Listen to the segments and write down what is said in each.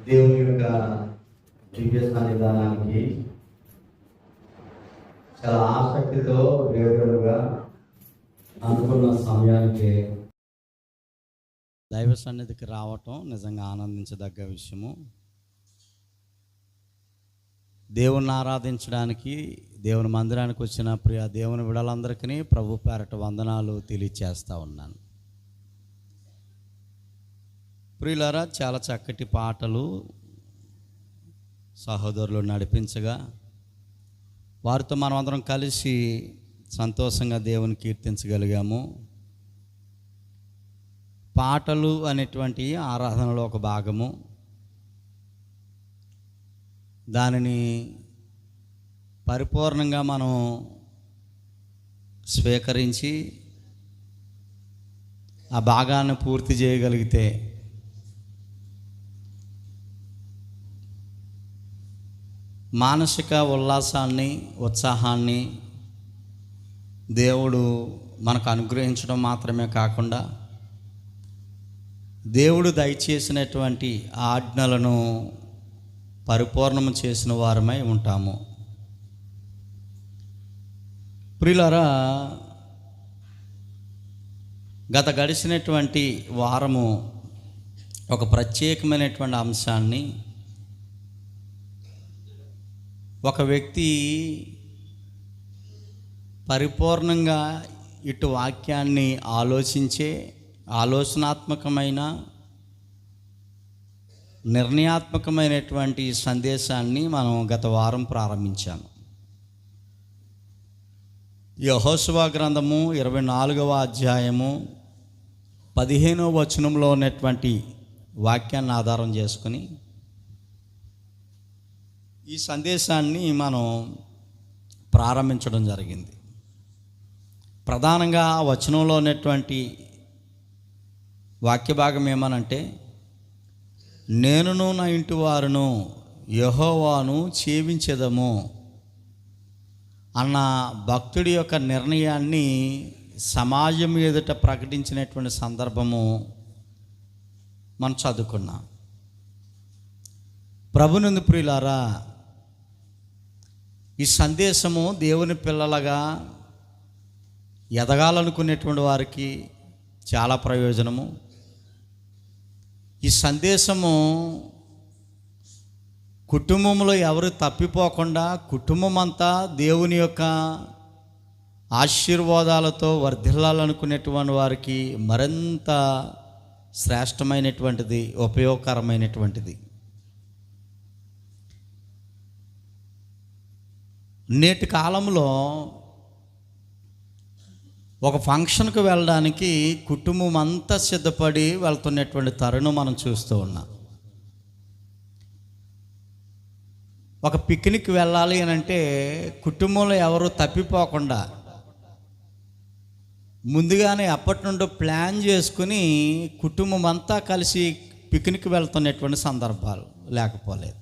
దేవుని యొక్క దివ్య సన్నిధానానికి చాలా ఆసక్తితో వేరుగా అనుకున్న సమయానికి దైవ సన్నిధికి రావటం నిజంగా ఆనందించదగ్గ విషయము. దేవుణ్ణి ఆరాధించడానికి దేవుని మందిరానికి వచ్చిన ప్రియ దేవుని బిడ్డలందరికీ ప్రభు పేరట వందనాలు తెలియచేస్తూ ఉన్నాను. ప్రియులారా, చాలా చక్కటి పాటలు సహోదరులు నడిపించగా వారితో మనమందరం కలిసి సంతోషంగా దేవుని కీర్తించగలిగాము. పాటలు అనేటువంటి ఆరాధనలో ఒక భాగము. దానిని పరిపూర్ణంగా మనం స్వీకరించి ఆ భాగాన్ని పూర్తి చేయగలిగితే మానసిక ఉల్లాసాన్ని, ఉత్సాహాన్ని దేవుడు మనకు అనుగ్రహించడం మాత్రమే కాకుండా దేవుడు దయచేసినటువంటి ఆజ్ఞలను పరిపూర్ణము చేసిన వారమై ఉంటాము. ప్రియులారా, గత గడిచినటువంటి వారము ఒక ప్రత్యేకమైనటువంటి అంశాన్ని, ఒక వ్యక్తి పరిపూర్ణంగా ఇటు వాక్యాన్ని ఆలోచించే ఆలోచనాత్మకమైన నిర్ణయాత్మకమైనటువంటి సందేశాన్ని మనం గత వారం ప్రారంభించాము. యెహోషువ గ్రంథము 24వ అధ్యాయము 15వ వచనంలో ఉన్నటువంటి వాక్యాన్ని ఆధారం చేసుకుని ఈ సందేశాన్ని మనం ప్రారంభించడం జరిగింది. ప్రధానంగా వచనంలో ఉన్నటువంటి వాక్య భాగం ఏమనంటే, నేనును నా ఇంటి వారును యెహోవాను సేవించెదము అన్న భక్తుడి యొక్క నిర్ణయాన్ని సమాజం ఎదుట ప్రకటించినటువంటి సందర్భము మనం చదువుకున్నాం. ప్రభునందు ప్రియులారా, ఈ సందేశము దేవుని పిల్లలుగా ఎదగాలనుకునేటువంటి వారికి చాలా ప్రయోజనము. ఈ సందేశము కుటుంబంలో ఎవరు తప్పిపోకుండా కుటుంబం అంతా దేవుని యొక్క ఆశీర్వాదాలతో వర్ధిల్లాలనుకునేటువంటి వారికి మరింత శ్రేష్టమైనటువంటిది, ఉపయోగకరమైనటువంటిది. నేటి కాలంలో ఒక ఫంక్షన్కి వెళ్ళడానికి కుటుంబం అంతా సిద్ధపడి వెళ్తున్నటువంటి తరుణం మనం చూస్తూ ఉన్నాం. ఒక పిక్నిక్ వెళ్ళాలి అని అంటే కుటుంబంలో ఎవరు తప్పిపోకుండా ముందుగానే అప్పటి నుండి ప్లాన్ చేసుకుని కుటుంబం అంతా కలిసి పిక్నిక్ వెళ్తున్నటువంటి సందర్భాలు లేకపోలేదు.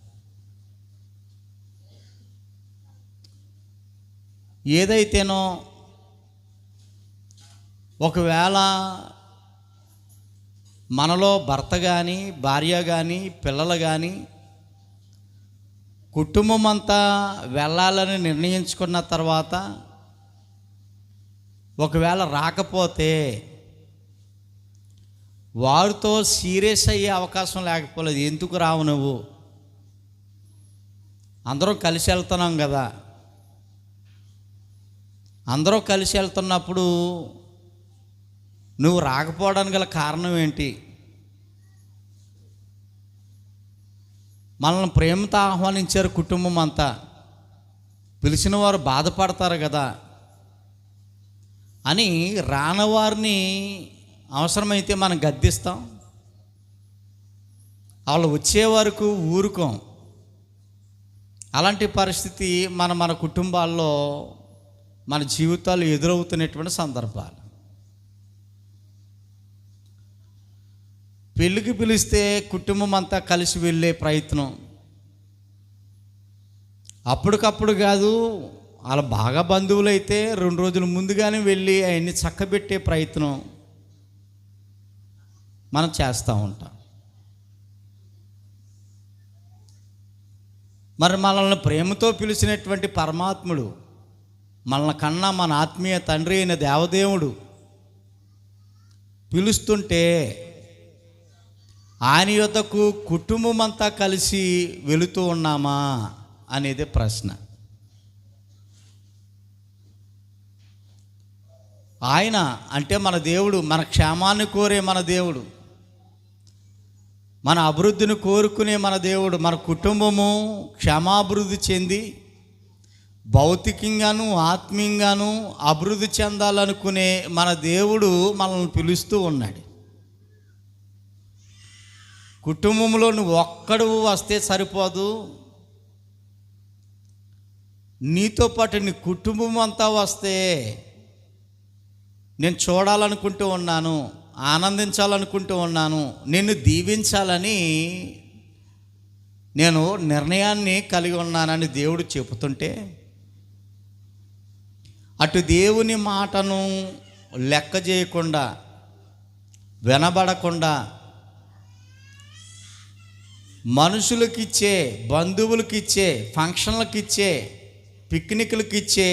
ఏదైతేనో ఒకవేళ మనలో భర్త కానీ, భార్య కానీ, పిల్లలు కానీ కుటుంబం అంతా వెళ్ళాలని నిర్ణయించుకున్న తర్వాత ఒకవేళ రాకపోతే వారితో సీరియస్ అయ్యే అవకాశం లేకపోలేదు. ఎందుకు రావు నువ్వు, అందరం కలిసి వెళ్తున్నాం కదా. అందరూ కలిసి వెళ్తున్నప్పుడు నువ్వు రాకపోవడానికి గల కారణం ఏంటి? మనల్ని ప్రేమతో ఆహ్వానించారు కుటుంబం అంతా, పిలిచిన వారు బాధపడతారు కదా అని రానవారిని అవసరమైతే మనం గద్దిస్తాం. వాళ్ళు వచ్చే వరకు ఊరుకోం. అలాంటి పరిస్థితి మన కుటుంబాల్లో మన జీవితాలు ఎదురవుతున్నటువంటి సందర్భాలు. పెళ్ళికి పిలిస్తే కుటుంబం అంతా కలిసి వెళ్ళే ప్రయత్నం, అప్పటికప్పుడు కాదు, వాళ్ళ బాగా బంధువులైతే 2 రోజుల ముందుగానే వెళ్ళి అవన్నీ చక్కబెట్టే ప్రయత్నం, మనం చేస్తూ ఉంటాం. మరి మనల్ని ప్రేమతో పిలిచినటువంటి పరమాత్ముడు, మనల్ని కన్నా మన ఆత్మీయ తండ్రి అయిన దేవదేవుడు పిలుస్తుంటే ఆయన యొద్దకు కుటుంబం అంతా కలిసి వెళుతూ ఉన్నామా అనేది ప్రశ్న. ఆయన అంటే మన దేవుడు, మన క్షేమాన్ని కోరే మన దేవుడు, మన అభివృద్ధిని కోరుకునే మన దేవుడు. మన కుటుంబము క్షేమాభివృద్ధి చెంది భౌతికంగాను ఆత్మీయంగాను అభివృద్ధి చెందాలనుకునే మన దేవుడు మనల్ని పిలుస్తూ ఉన్నాడు. కుటుంబంలో నువ్వు ఒక్కడు వస్తే సరిపోదు, నీతో పాటు నీ కుటుంబం అంతా వస్తే నేను చూడాలనుకుంటూ ఉన్నాను, ఆనందించాలనుకుంటూ ఉన్నాను, నిన్ను దీవించాలని నేను నిర్ణయాన్ని కలిగి ఉన్నానని దేవుడు చెబుతుంటే, అటు దేవుని మాటను లెక్క చేయకుండా, వినబడకుండా, మనుషులకిచ్చే, బంధువులకిచ్చే, ఫంక్షన్లకిచ్చే, పిక్నిక్లకిచ్చే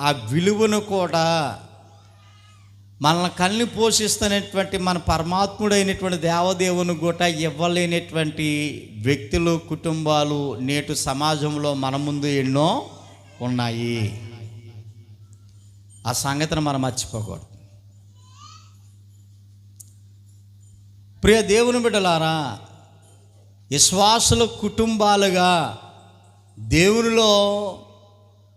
ఆ విలువను కూడా మనల్ని కళ్ళని పోషిస్తున్నటువంటి మన పరమాత్ముడైనటువంటి దేవదేవుని కూడా ఇవ్వలేనటువంటి వ్యక్తులు, కుటుంబాలు నేటి సమాజంలో మన ముందు ఎన్నో ఉన్నాయి. ఆ సంగతిని మనం మర్చిపోకూడదు. ప్రియ దేవుని బిడ్డలారా, విశ్వాసుల కుటుంబాలుగా దేవునిలో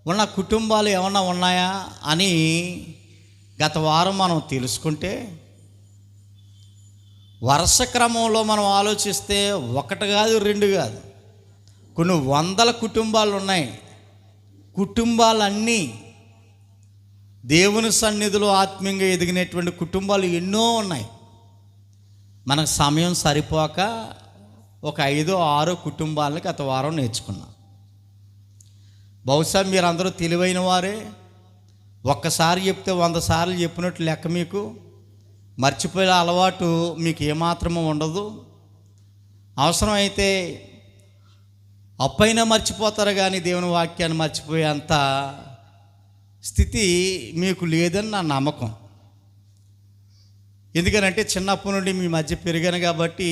ఉన్న కుటుంబాలు ఏమన్నా ఉన్నాయా అని గత వారం మనం తెలుసుకుంటే, వరుస క్రమంలో మనం ఆలోచిస్తే ఒకటి కాదు, రెండు కాదు, కొన్ని వందల కుటుంబాలు ఉన్నాయి. కుటుంబాలన్నీ దేవుని సన్నిధిలో ఆత్మీయంగా ఎదిగినటువంటి కుటుంబాలు ఎన్నో ఉన్నాయి. మనకు సమయం సరిపోక ఒక 5-6 కుటుంబాలని గత వారం నేర్చుకున్నాం. బహుశా మీరందరూ తెలివైన వారే, ఒక్కసారి చెప్తే 100 సార్లు చెప్పినట్లు లెక్క. మీకు మర్చిపోయే అలవాటు మీకు ఏమాత్రమూ ఉండదు. అవసరమైతే అప్పైనా మర్చిపోతారు, కానీ దేవుని వాక్యాన్ని మర్చిపోయేంత స్థితి మీకు లేదని నా నమ్మకం. ఎందుకనంటే చిన్నప్పటి నుండి మీ మధ్య పెరిగాను కాబట్టి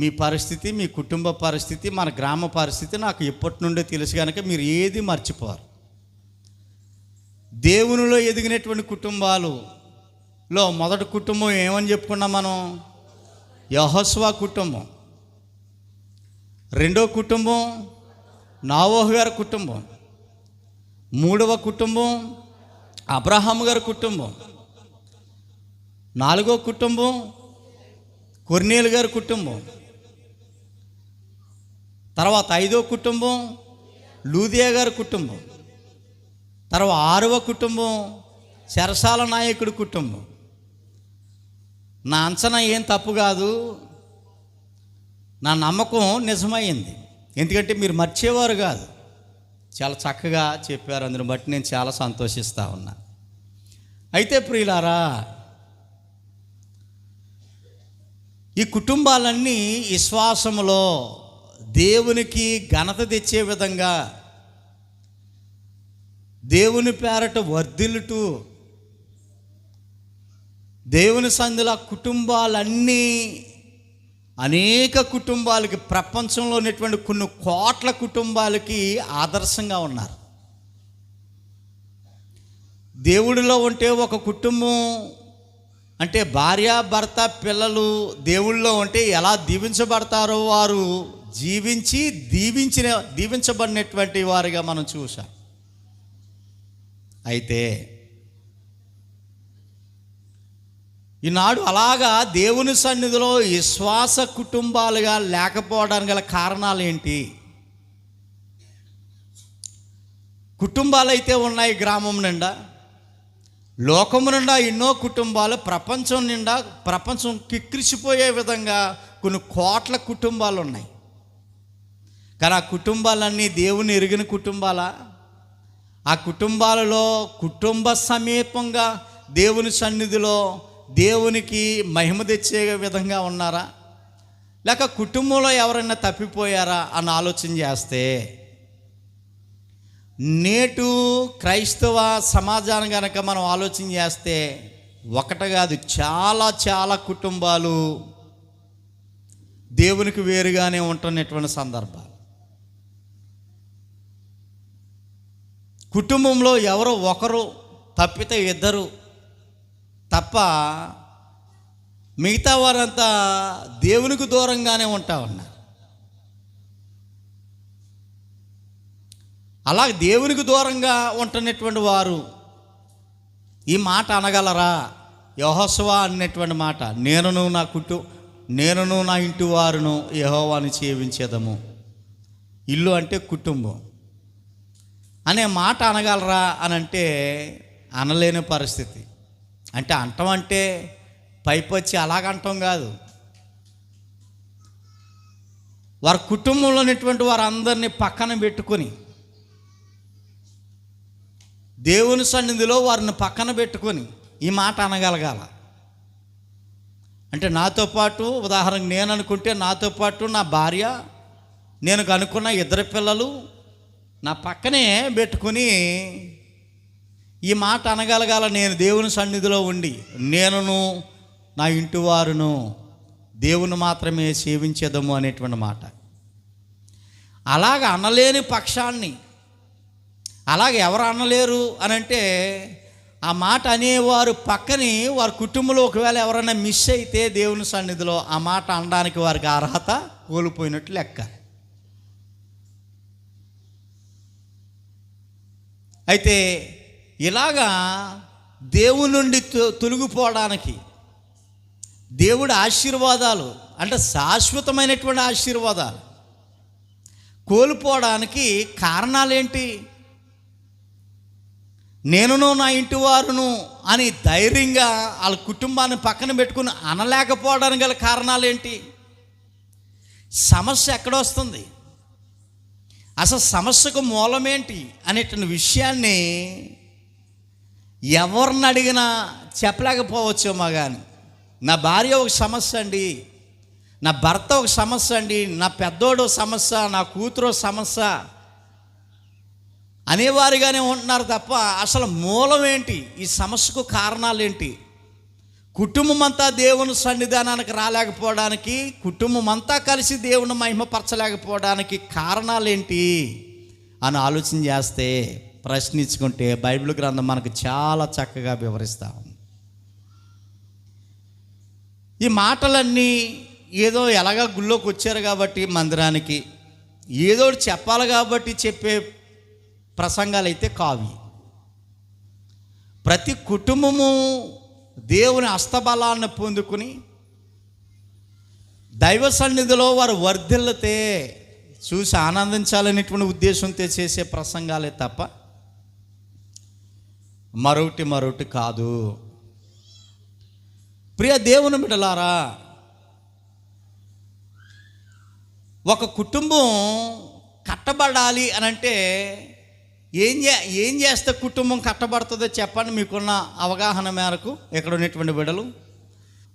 మీ పరిస్థితి, మీ కుటుంబ పరిస్థితి, మన గ్రామ పరిస్థితి నాకు ఎప్పటి నుండో తెలుసు కనుక మీరు ఏది మర్చిపోరు. దేవునిలో ఎదిగినటువంటి కుటుంబాలులో మొదటి కుటుంబం ఏమని చెప్పుకున్నాం మనం? యెహోషువ కుటుంబం. రెండో కుటుంబం నోవహు గారి కుటుంబం. మూడవ కుటుంబం అబ్రహాము గారి కుటుంబం. నాలుగో కుటుంబం కొర్నేలు గారి కుటుంబం. తర్వాత 5వ కుటుంబం లూదియా గారి కుటుంబం. తర్వాత 6వ కుటుంబం చెరసాల నాయకుడి కుటుంబం. నా అంచనా ఏం తప్పు కాదు, నా నమ్మకం నిజమైంది. ఎందుకంటే మీరు మర్చేవారు కాదు, చాలా చక్కగా చెప్పారు. అందుని బట్టి నేను చాలా సంతోషిస్తూ ఉన్నా. అయితే ప్రియులారా, ఈ కుటుంబాలన్నీ విశ్వాసములో దేవునికి ఘనత తెచ్చే విధంగా, దేవుని పేరట వర్ధిల్లుతూ, దేవుని సందులో కుటుంబాలన్నీ అనేక కుటుంబాలకి, ప్రపంచంలో ఉన్నటువంటి కొన్ని కోట్ల కుటుంబాలకి ఆదర్శంగా ఉన్నారు. దేవుడిలో ఉంటే ఒక కుటుంబం అంటే భార్య, భర్త, పిల్లలు దేవుళ్ళలో ఉంటే ఎలా దీవించబడతారో వారు జీవించి దీవించబడినటువంటి వారిగా మనం చూసాం. అయితే ఈనాడు అలాగా దేవుని సన్నిధిలో విశ్వాస కుటుంబాలుగా లేకపోవడానికి గల కారణాలు ఏంటి? కుటుంబాలు అయితే ఉన్నాయి గ్రామం నిండా, లోకము నిండా ఎన్నో కుటుంబాలు, ప్రపంచం నిండా, ప్రపంచం కిక్కిరిసిపోయే విధంగా కొన్ని కోట్ల కుటుంబాలు ఉన్నాయి. కానీ ఆ కుటుంబాలన్నీ దేవుని ఎరిగిన కుటుంబాలా? ఆ కుటుంబాలలో కుటుంబ సమేతంగా దేవుని సన్నిధిలో దేవునికి మహిమ తెచ్చే విధంగా ఉన్నారా, లేక కుటుంబంలో ఎవరైనా తప్పిపోయారా అని ఆలోచన చేస్తే, నేటు క్రైస్తవ సమాజాన్ని కనుక మనం ఆలోచన చేస్తే ఒకటి కాదు, చాలా చాలా కుటుంబాలు దేవునికి వేరుగానే ఉంటున్నటువంటి సందర్భాలు. కుటుంబంలో ఎవరో ఒకరు తప్పితే ఇద్దరు తప్ప మిగతా వారంతా దేవునికి దూరంగానే ఉంటా ఉన్నారు. అలా దేవునికి దూరంగా ఉంటున్నటువంటి వారు ఈ మాట అనగలరా? యెహోషువ అన్నటువంటి మాట, నేనును నా ఇంటి వారును యెహోవాను సేవించేదము. ఇల్లు అంటే కుటుంబం అనే మాట అనగలరా అని అంటే అనలేని పరిస్థితి. అంటే అంటాం అంటే పైపొచ్చి అలాగంటాం కాదు. వారి కుటుంబంలో ఉన్నటువంటి వారందరినీ పక్కన పెట్టుకొని, దేవుని సన్నిధిలో వారిని పక్కన పెట్టుకొని ఈ మాట అనగలగాల. అంటే నాతో పాటు, ఉదాహరణకు నేను అనుకుంటే నాతో పాటు నా భార్య, నేను కనుక్కున్న ఇద్దరు పిల్లలు నా పక్కనే పెట్టుకుని ఈ మాట అనగలగాల. నేను దేవుని సన్నిధిలో ఉండి నేనును నా ఇంటి వారును దేవుని మాత్రమే సేవించేదము అనేటువంటి మాట. అలాగ అనలేని పక్షాన్ని, అలాగే ఎవరు అనలేరు అని అంటే ఆ మాట అనేవారు పక్కని వారి కుటుంబంలో ఒకవేళ ఎవరైనా మిస్ అయితే దేవుని సన్నిధిలో ఆ మాట అనడానికి వారికి అర్హత కోల్పోయినట్లు లెక్క. అయితే ఇలాగా దేవుని నుండి తొలగిపోవడానికి, దేవుడి ఆశీర్వాదాలు అంటే శాశ్వతమైనటువంటి ఆశీర్వాదాలు కోల్పోవడానికి కారణాలేంటి? నేనును నా ఇంటి వారును అని ధైర్యంగా వాళ్ళ కుటుంబాన్ని పక్కన పెట్టుకుని అనలేకపోవడానికి గల కారణాలేంటి? సమస్య ఎక్కడొస్తుంది, అసలు సమస్యకు మూలమేంటి అనేటువంటి విషయాన్ని ఎవరిని అడిగినా చెప్పలేకపోవచ్చేమో. కానీ నా భార్య ఒక సమస్య అండి, నా భర్త ఒక సమస్య అండి, నా పెద్దోడు సమస్య, నా కూతురు సమస్య అనేవారిగానే ఉంటున్నారు తప్ప అసలు మూలం ఏంటి, ఈ సమస్యకు కారణాలు ఏంటి? కుటుంబం అంతా దేవుని సన్నిధానానికి రాలేకపోవడానికి, కుటుంబం అంతా కలిసి దేవుని మహిమపరచలేకపోవడానికి కారణాలు ఏంటి అని ఆలోచన చేస్తే, ప్రశ్నించుకుంటే బైబిల్ గ్రంథం మనకు చాలా చక్కగా వివరిస్తాం. ఈ మాటలన్నీ ఏదో ఎలాగా గుళ్ళోకి వచ్చారు కాబట్టి మందిరానికి ఏదో చెప్పాలి కాబట్టి చెప్పే ప్రసంగాలు అయితే కావి. ప్రతి కుటుంబము దేవుని హస్తబలాన్ని పొందుకుని దైవ సన్నిధిలో వారు వర్ధిల్లితే చూసి ఆనందించాలనేటువంటి ఉద్దేశంతో చేసే ప్రసంగాలే తప్ప మరొకటి కాదు. ప్రియ దేవుని బిడ్డలారా, ఒక కుటుంబం కట్టబడాలి అని అంటే ఏం చేస్తే కుటుంబం కట్టబడుతుందో చెప్పండి మీకున్న అవగాహన మేరకు. ఇక్కడ ఉన్నటువంటి బిడ్డలు,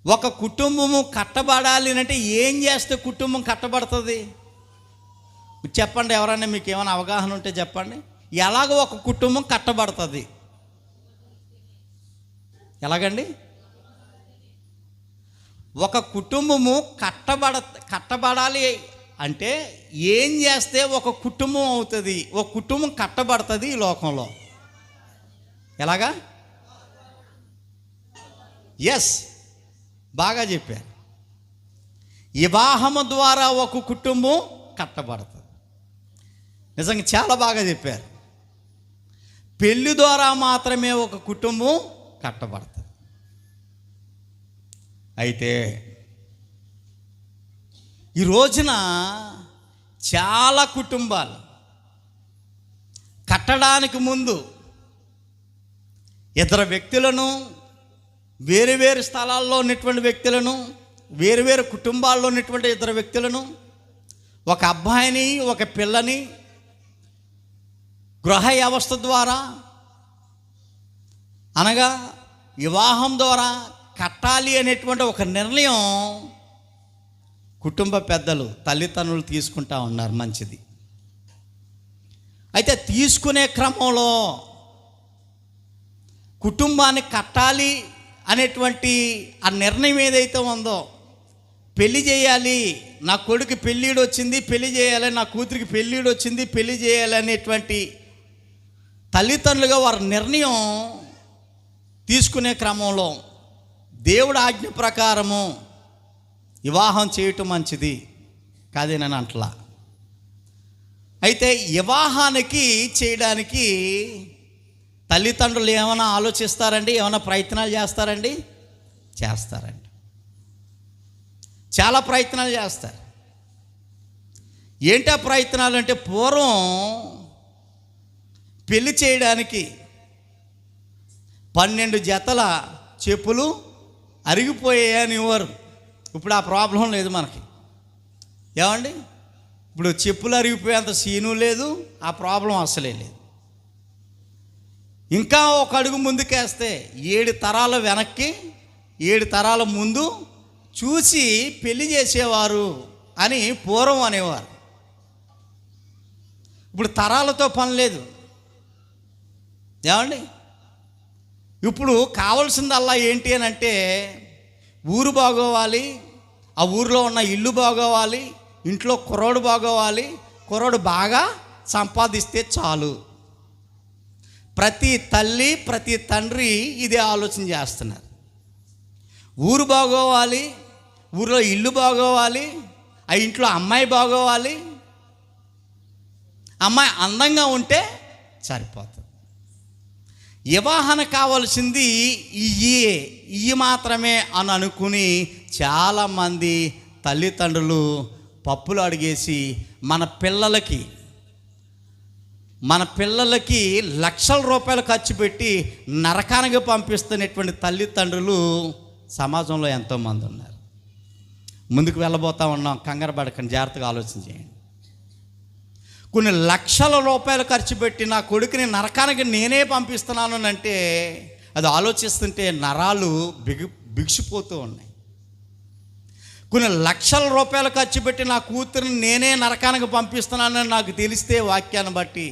ఒక కుటుంబము కట్టబడాలి అంటే ఏం చేస్తే కుటుంబం కట్టబడుతుంది చెప్పండి. ఎవరైనా మీకు ఏమైనా అవగాహన ఉంటే చెప్పండి. ఎలాగ ఒక కుటుంబం కట్టబడుతుంది? ఎలాగండి? ఒక కుటుంబము కట్టబడాలి అంటే ఏం చేస్తే ఒక కుటుంబం అవుతుంది, ఒక కుటుంబం కట్టబడుతుంది ఈ లోకంలో? ఎలాగా? ఎస్, బాగా చెప్పారు. వివాహము ద్వారా ఒక కుటుంబం కట్టబడుతుంది. నిజంగా చాలా బాగా చెప్పారు. పెళ్లి ద్వారా మాత్రమే ఒక కుటుంబం కట్టబడుతుంది. అయితే ఈ రోజున చాలా కుటుంబాలు కట్టడానికి ముందు ఇద్దరు వ్యక్తులను, వేరు వేరు స్థలాల్లో ఉన్నటువంటి వ్యక్తులను, వేరు వేరు కుటుంబాల్లో ఉన్నటువంటి ఇద్దరు వ్యక్తులను, ఒక అబ్బాయిని ఒక పిల్లని గృహ వ్యవస్థ ద్వారా అనగా వివాహం ద్వారా కట్టాలి అనేటువంటి ఒక నిర్ణయం కుటుంబ పెద్దలు తల్లిదండ్రులు తీసుకుంటా ఉన్నారు, మంచిది. అయితే తీసుకునే క్రమంలో కుటుంబాన్ని కట్టాలి అనేటువంటి ఆ నిర్ణయం ఏదైతే ఉందో, పెళ్లి చేయాలి, నా కొడుకు పెళ్ళిడు వచ్చింది పెళ్లి చేయాలి, నా కూతురికి పెళ్ళిడు వచ్చింది పెళ్లి చేయాలి అనేటువంటి తల్లిదండ్రులుగా వారి నిర్ణయం తీసుకునే క్రమంలో దేవుడి ఆజ్ఞ ప్రకారము వివాహం చేయటం మంచిది కాదేనని అంటలా. అయితే వివాహానికి చేయడానికి తల్లిదండ్రులు ఏమైనా ఆలోచిస్తారండి? ఏమైనా ప్రయత్నాలు చేస్తారండి? చేస్తారండి, చాలా ప్రయత్నాలు చేస్తారు. ఏంటా ప్రయత్నాలు అంటే, పూర్వం పెళ్లి చేయడానికి 12 జతల చెప్పులు అరిగిపోయాయని ఇవ్వరు. ఇప్పుడు ఆ ప్రాబ్లం లేదు మనకి. ఏమండి, ఇప్పుడు చెప్పులు అరిగిపోయేంత సీను లేదు, ఆ ప్రాబ్లం అసలే లేదు. ఇంకా ఒక అడుగు ముందుకేస్తే 7 తరాల వెనక్కి 7 తరాల ముందు చూసి పెళ్లి చేసేవారు అని పూర్వం అనేవారు. ఇప్పుడు తరాలతో పని లేదు. ఏమండి, ఇప్పుడు కావాల్సిందల్లా ఏంటి అని అంటే, ఊరు బాగోవాలి, ఆ ఊరిలో ఉన్న ఇల్లు బాగోవాలి, ఇంట్లో కుర్రోడు బాగోవాలి, కుర్రోడు బాగా సంపాదిస్తే చాలు. ప్రతి తల్లి ప్రతి తండ్రి ఇదే ఆలోచన చేస్తున్నారు. ఊరు బాగోవాలి, ఊరిలో ఇల్లు బాగోవాలి, ఆ ఇంట్లో అమ్మాయి బాగోవాలి, అమ్మాయి అందంగా ఉంటే సరిపోతుంది. వివాహన కావాల్సింది ఇవి మాత్రమే అని అనుకుని చాలామంది తల్లిదండ్రులు పప్పులు అడిగేసి మన పిల్లలకి లక్షల రూపాయలు ఖర్చు పెట్టి నరకానికి పంపిస్తున్నటువంటి తల్లిదండ్రులు సమాజంలో ఎంతోమంది ఉన్నారు. ముందుకు వెళ్ళబోతా ఉన్నాం, కంగారు పడకండి, జాగ్రత్తగా ఆలోచన చేయండి. కొన్ని లక్షల రూపాయలు ఖర్చు పెట్టి నా కొడుకుని నరకానికి నేనే పంపిస్తున్నాను అంటే, అది ఆలోచిస్తుంటే నరాలు బిగిసిపోతూ ఉన్నాయి. కొన్ని లక్షల రూపాయలు ఖర్చు పెట్టి నా కూతురిని నేనే నరకానికి పంపిస్తున్నానని నాకు తెలిస్తే వాక్యాన్ని బట్టి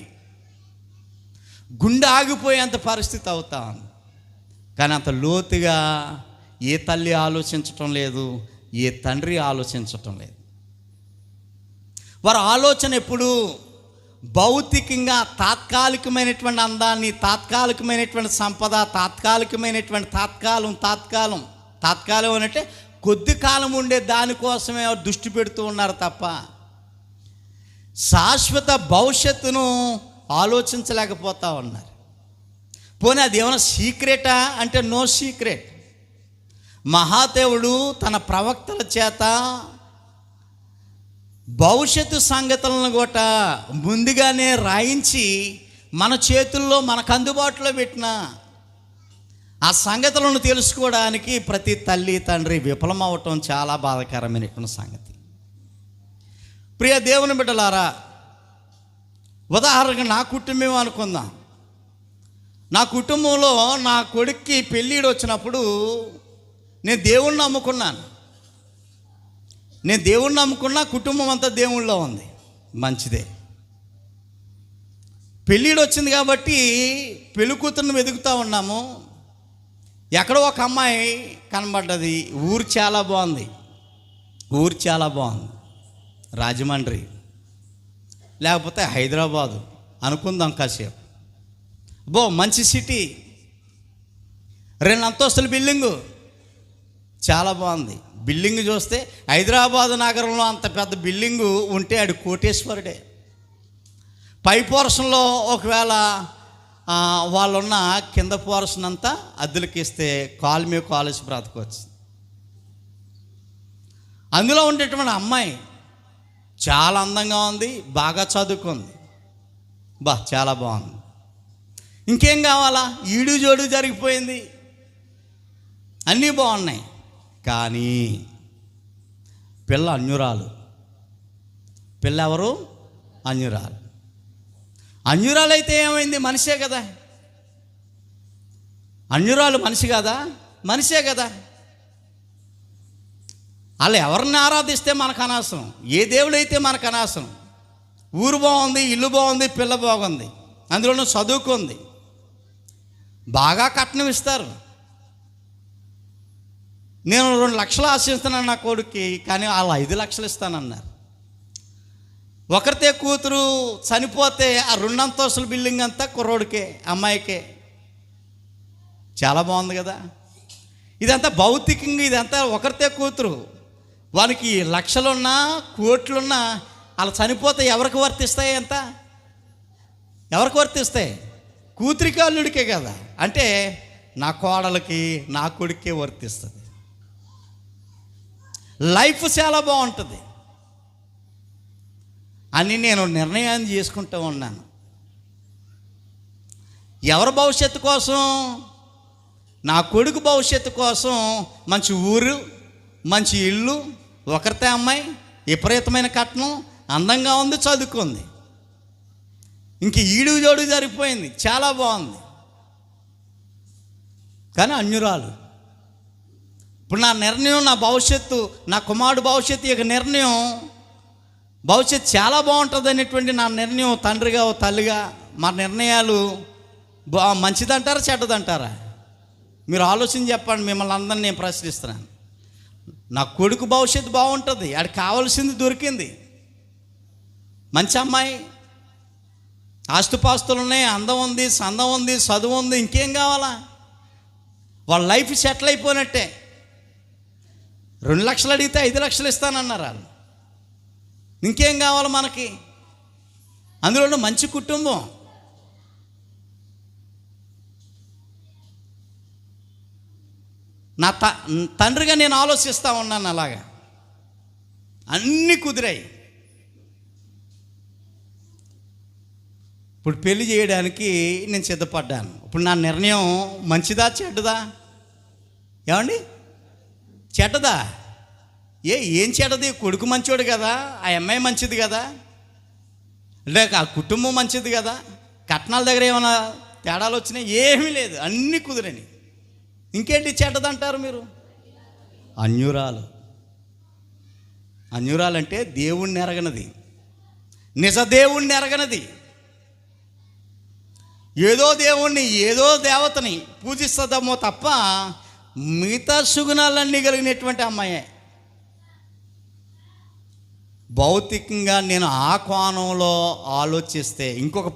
గుండె ఆగిపోయేంత పరిస్థితి అవుతాం. కానీ అంత లోతుగా ఏ తల్లి ఆలోచించటం లేదు, ఏ తండ్రి ఆలోచించటం లేదు. వారి ఆలోచన ఎప్పుడు భౌతికంగా తాత్కాలికమైనటువంటి అందాన్ని, తాత్కాలికమైనటువంటి సంపద, తాత్కాలికమైనటువంటి తాత్కాలం అంటే కొద్ది కాలం ఉండే దానికోసమే దృష్టి పెడుతూ ఉన్నారు తప్ప శాశ్వత భవిష్యత్తును ఆలోచించలేకపోతా ఉన్నారు. పోనీ అది ఏమైనా సీక్రెటా అంటే నో సీక్రెట్. మహాదేవుడు తన ప్రవక్తల చేత భవిష్యత్తు సంగతులను కూడా ముందుగానే రాయించి మన చేతుల్లో మనకు అందుబాటులో పెట్టిన ఆ సంగతులను తెలుసుకోవడానికి ప్రతి తల్లి తండ్రి విఫలమవటం చాలా బాధాకరమైనటువంటి సంగతి. ప్రియ దేవుని బిడ్డలారా, ఉదాహరణగా నా కుటుంబం అనుకుందాం. నా కుటుంబంలో నా కొడుక్కి పెళ్ళిడు వచ్చినప్పుడు నేను దేవుణ్ణి నమ్ముకున్నా, కుటుంబం అంతా దేవుళ్ళలో ఉంది, మంచిదే. పెళ్ళిడు వచ్చింది కాబట్టి పెళ్లి కూతురుని వెతుకుతూ ఉన్నాము. ఎక్కడో ఒక అమ్మాయి కనబడ్డది. ఊరు చాలా బాగుంది, రాజమండ్రి లేకపోతే హైదరాబాదు అనుకుందాం కాసేపు. మంచి సిటీ, 2 అంతస్తుల బిల్డింగు, చాలా బాగుంది. బిల్డింగ్ చూస్తే హైదరాబాదు నగరంలో అంత పెద్ద బిల్డింగు ఉంటే ఆడు కోటేశ్వరుడే. పై పోర్షన్లో ఒకవేళ వాళ్ళున్న కింద పోర్షన్ అంతా అద్దెలకి ఇస్తే కాలేజ్ బ్రతకొచ్చు. అందులో ఉండేటువంటి అమ్మాయి చాలా అందంగా ఉంది, బాగా చదువుకుంది, చాలా బాగుంది. ఇంకేం కావాలా? ఈడు జోడు జరిగిపోయింది, అన్నీ బాగున్నాయి. కానీ పిల్ల అన్యురాలు. పిల్ల ఎవరు? అన్యురాలు. అన్యురాలు అయితే ఏమైంది? మనిషే కదా. అన్యురాలు మనిషి కాదా? మనిషే కదా. వాళ్ళు ఎవరిని ఆరాధిస్తే మనకు అనవసరం, ఏ దేవుడైతే మనకు అనవసరం. ఊరు బాగుంది, ఇల్లు బాగుంది, పిల్ల బాగుంది, అందులోనూ చదువుకుంది, బాగా కట్నం ఇస్తారు. నేను 2 లక్షలు ఆశిస్తున్నాను నా కొడుక్కి, కానీ వాళ్ళు 5 లక్షలు ఇస్తానన్నారు. ఒకరితే కూతురు చనిపోతే ఆ 2 అంతస్తుల బిల్డింగ్ అంతా కుర్రోడికే, అమ్మాయికే. చాలా బాగుంది కదా. ఇదంతా భౌతికంగా, ఇదంతా ఒకరితే కూతురు. వానికి లక్షలున్నా కోట్లున్నా అలా చనిపోతే ఎవరికి వర్తిస్తాయి? ఎంత ఎవరికి వర్తిస్తాయి? కూతురికి అల్లుడికే కదా. అంటే నా కోడలకి నా కొడుకే వర్తిస్తుంది. లైఫ్ చాలా బాగుంటుంది అని నేను నిర్ణయాన్ని చేసుకుంటూ ఉన్నాను. ఎవరి భవిష్యత్తు కోసం? నా కొడుకు భవిష్యత్తు కోసం మంచి ఊరు, మంచి ఇల్లు, ఒకరితే అమ్మాయి, విపరీతమైన కట్నం, అందంగా ఉంది, చదువుకుంది, ఇంక ఈడు జోడు సరిపోయింది, చాలా బాగుంది. కానీ అన్యురాలు. ఇప్పుడు నా నిర్ణయం, నా భవిష్యత్తు, నా కుమారుడు భవిష్యత్తు యొక్క నిర్ణయం, భవిష్యత్తు చాలా బాగుంటుంది అనేటువంటి నా నిర్ణయం, తండ్రిగా ఓ తల్లిగా మా నిర్ణయాలు మంచిదంటారా చెడ్డదంటారా? మీరు ఆలోచన చెప్పండి. మిమ్మల్ని అందరినీ నేను ప్రశ్నిస్తున్నాను. నా కొడుకు భవిష్యత్తు బాగుంటుంది, ఆడికి కావాల్సింది దొరికింది, మంచి అమ్మాయి, ఆస్తుపాస్తులు ఉన్నాయి, అందం ఉంది, సందం ఉంది, చదువు ఉంది, ఇంకేం కావాలా? వాళ్ళ లైఫ్ సెటిల్ అయిపోయినట్టే. 2 లక్షలు అడిగితే 5 లక్షలు ఇస్తానన్నారు వాళ్ళు. ఇంకేం కావాలి మనకి? అందులో మంచి కుటుంబం. నా తండ్రిగా నేను ఆలోచిస్తూ ఉన్నాను. అలాగా అన్నీ కుదిరాయి. ఇప్పుడు పెళ్లి చేయడానికి నేను సిద్ధపడ్డాను. ఇప్పుడు నా నిర్ణయం మంచిదా చెడ్డదా? ఏమండి, చెడ్డదా? ఏం చెడ్డది? కొడుకు మంచోడు కదా, ఆ అమ్మాయి మంచిది కదా, లేక ఆ కుటుంబం మంచిది కదా, కట్నాల దగ్గర ఏమైనా తేడాలు వచ్చినాయి? ఏమీ లేదు, అన్నీ కుదిరని. ఇంకేంటి చెడ్డదంటారు మీరు? అన్యురాలు. అన్యురాలంటే దేవుణ్ణి ఎరగనది, నిజ దేవుణ్ణి ఎరగనది, ఏదో దేవుణ్ణి, ఏదో దేవతని పూజిస్తుందేమో తప్ప మిగతా సుగుణాలన్నీ కలిగినటువంటి అమ్మాయే. భౌతికంగా నేను ఆ కోణంలో ఆలోచిస్తే, ఇంకొక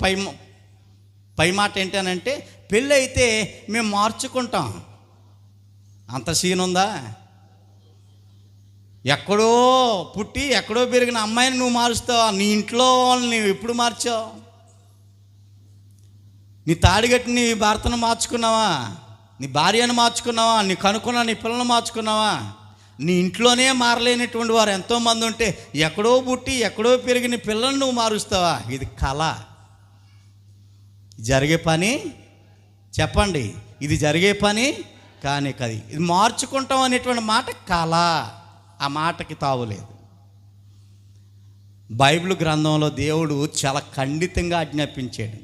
పై మాట ఏంటనంటే, పెళ్ళి అయితే మేము మార్చుకుంటాం. అంత సీన్ ఉందా? ఎక్కడో పుట్టి ఎక్కడో పెరిగిన అమ్మాయిని నువ్వు మారుస్తావా? నీ ఇంట్లో వాళ్ళని ఎప్పుడు మార్చావు? నీ తాడిగట్టి నీ భర్తను మార్చుకున్నావా? నీ భార్యను మార్చుకున్నావా? నీ కనుక్కున్న నీ పిల్లలను మార్చుకున్నావా? నీ ఇంట్లోనే మారలేనటువంటి వారు ఎంతోమంది ఉంటే, ఎక్కడో పుట్టి ఎక్కడో పెరిగిన పిల్లలను నువ్వు మారుస్తావా? ఇది కళ. జరిగే పని చెప్పండి, ఇది జరిగే పని కానీ కది. ఇది మార్చుకుంటాం అనేటువంటి మాట కళ. ఆ మాటకి తావులేదు. బైబిల్ గ్రంథంలో దేవుడు చాలా ఖండితంగా ఆజ్ఞాపించాడు,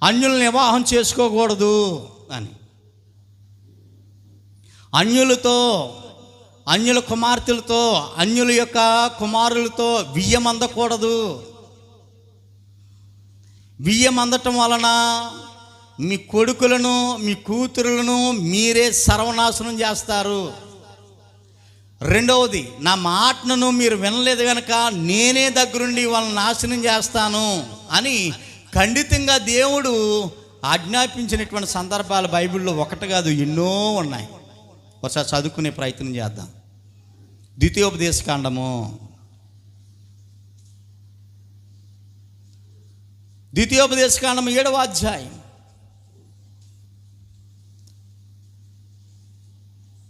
అన్యులను వివాహం చేసుకోకూడదు అని. అన్యులతో, అన్యుల కుమార్తెలతో, అన్యుల యొక్క కుమారులతో బియ్యం అందకూడదు. బియ్యం అందటం వలన మీ కొడుకులను, మీ కూతురులను మీరే సర్వనాశనం చేస్తారు. రెండవది, నా మాటను మీరు వినలేదు కనుక నేనే దగ్గరుండి వాళ్ళని నాశనం చేస్తాను అని ఖండితంగా దేవుడు ఆజ్ఞాపించినటువంటి సందర్భాలు బైబిల్లో ఒకటి కాదు, ఎన్నో ఉన్నాయి. ఒకసారి చదువుకునే ప్రయత్నం చేద్దాం. ద్వితీయోపదేశకాండము 7వ అధ్యాయం.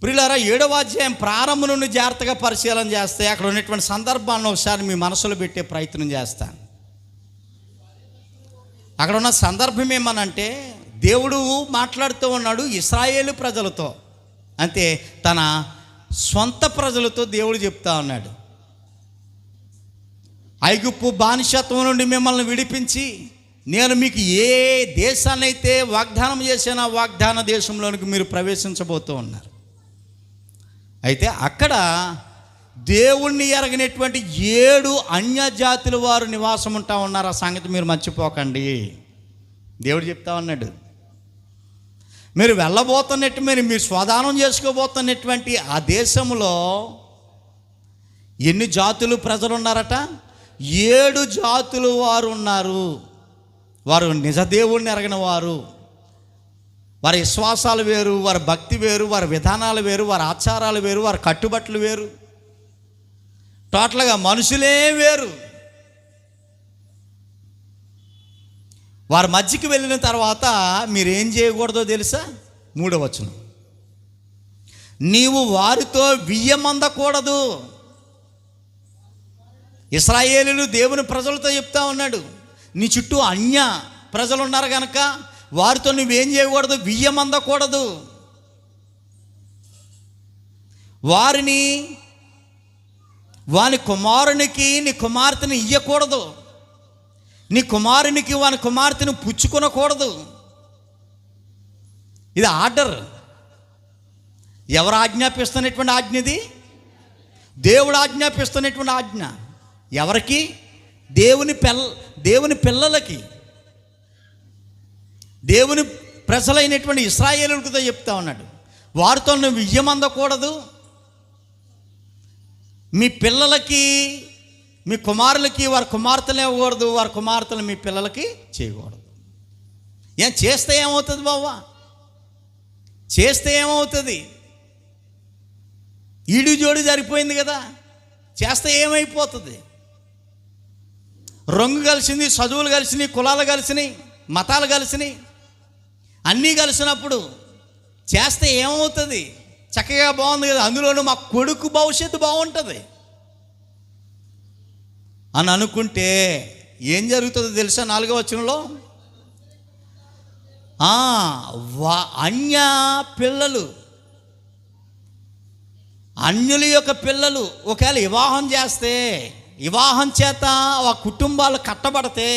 ప్రియులారా, 7వ అధ్యాయం ప్రారంభం నుండి జాగ్రత్తగా పరిశీలన చేస్తే అక్కడ ఉన్నటువంటి సందర్భాలను ఒకసారి మీ మనసులో పెట్టే ప్రయత్నం చేస్తాను. అక్కడ ఉన్న సందర్భం ఏమనంటే, దేవుడు మాట్లాడుతూ ఉన్నాడు ఇశ్రాయేలు ప్రజలతో, అంటే తన సొంత ప్రజలతో దేవుడు చెప్తా ఉన్నాడు. ఐగుప్తు బానిసత్వం నుండి మిమ్మల్ని విడిపించి నేను మీకు ఏ దేశాన్ని అయితే వాగ్దానం చేసిన వాగ్దాన దేశంలోనికి మీరు ప్రవేశించబోతూ ఉన్నారు. అయితే అక్కడ దేవుణ్ణి ఎరగనటువంటి 7 అన్యజాతుల వారు నివాసం ఉంటా ఉన్నారు. ఆ సంగతి మీరు మర్చిపోకండి. దేవుడు చెప్తా ఉన్నాడు, మీరు వెళ్ళబోతున్నట్టు మీరు స్వాధానం చేసుకోబోతున్నటువంటి ఆ దేశంలో ఎన్ని జాతులు ప్రజలు ఉన్నారట? 7 జాతులు వారు ఉన్నారు. వారు నిజ దేవుణ్ణి ఎరగిన వారు. వారి విశ్వాసాలు వేరు, వారి భక్తి వేరు, వారి విధానాలు వేరు, వారి ఆచారాలు వేరు, వారి కట్టుబట్లు వేరు. టోటల్గా మనుషులే వేరు. వారి మధ్యకి వెళ్ళిన తర్వాత మీరేం చేయకూడదో తెలుసా? 3వ వచనం, నీవు వారితో వియ్యమందకూడదు. ఇశ్రాయేలీయులు దేవుని ప్రజలతో చెప్తా ఉన్నాడు, నీ చుట్టూ అన్య ప్రజలు ఉన్నారు కనుక వారితో నువ్వేం చేయకూడదు? వియ్యమందకూడదు. వాని కుమారునికి నీ కుమార్తెను ఇయ్యకూడదు. నీ కుమారునికి వాని కుమార్తెను పుచ్చుకొనకూడదు. ఇది ఆర్డర్. ఎవరు ఆజ్ఞాపిస్తున్నటువంటి ఆజ్ఞ ఇది? దేవుడు ఆజ్ఞాపిస్తున్నటువంటి ఆజ్ఞ. ఎవరికి? దేవుని పిల్లలకి, దేవుని ప్రజలైనటువంటి ఇశ్రాయేలులతో చెప్తా ఉన్నాడు, వారితో నువ్వు వియ్యమందకూడదు. మీ పిల్లలకి, మీ కుమారులకి వారి కుమార్తెలు ఇవ్వకూడదు, వారి కుమార్తెలు మీ పిల్లలకి చేయకూడదు. ఏం చేస్తే ఏమవుతుంది బావా? చేస్తే ఏమవుతుంది? ఈడు జోడి సరిపోయింది కదా. చేస్తే ఏమైపోతుంది? రంగు కలిసింది, చదువులు కలిసినాయి, కులాలు కలిసినాయి, మతాలు కలిసినాయి, అన్నీ కలిసినప్పుడు చేస్తే ఏమవుతుంది? చక్కగా బాగుంది కదా, అందులోనూ మా కొడుకు భవిష్యత్తు బాగుంటుంది అని అనుకుంటే ఏం జరుగుతుందో తెలుసా? 4వ వచనంలో, అన్య పిల్లలు, అన్యుల యొక్క పిల్లలు ఒకవేళ వివాహం చేస్తే, వివాహం చేత ఆ కుటుంబాలు కట్టబడితే,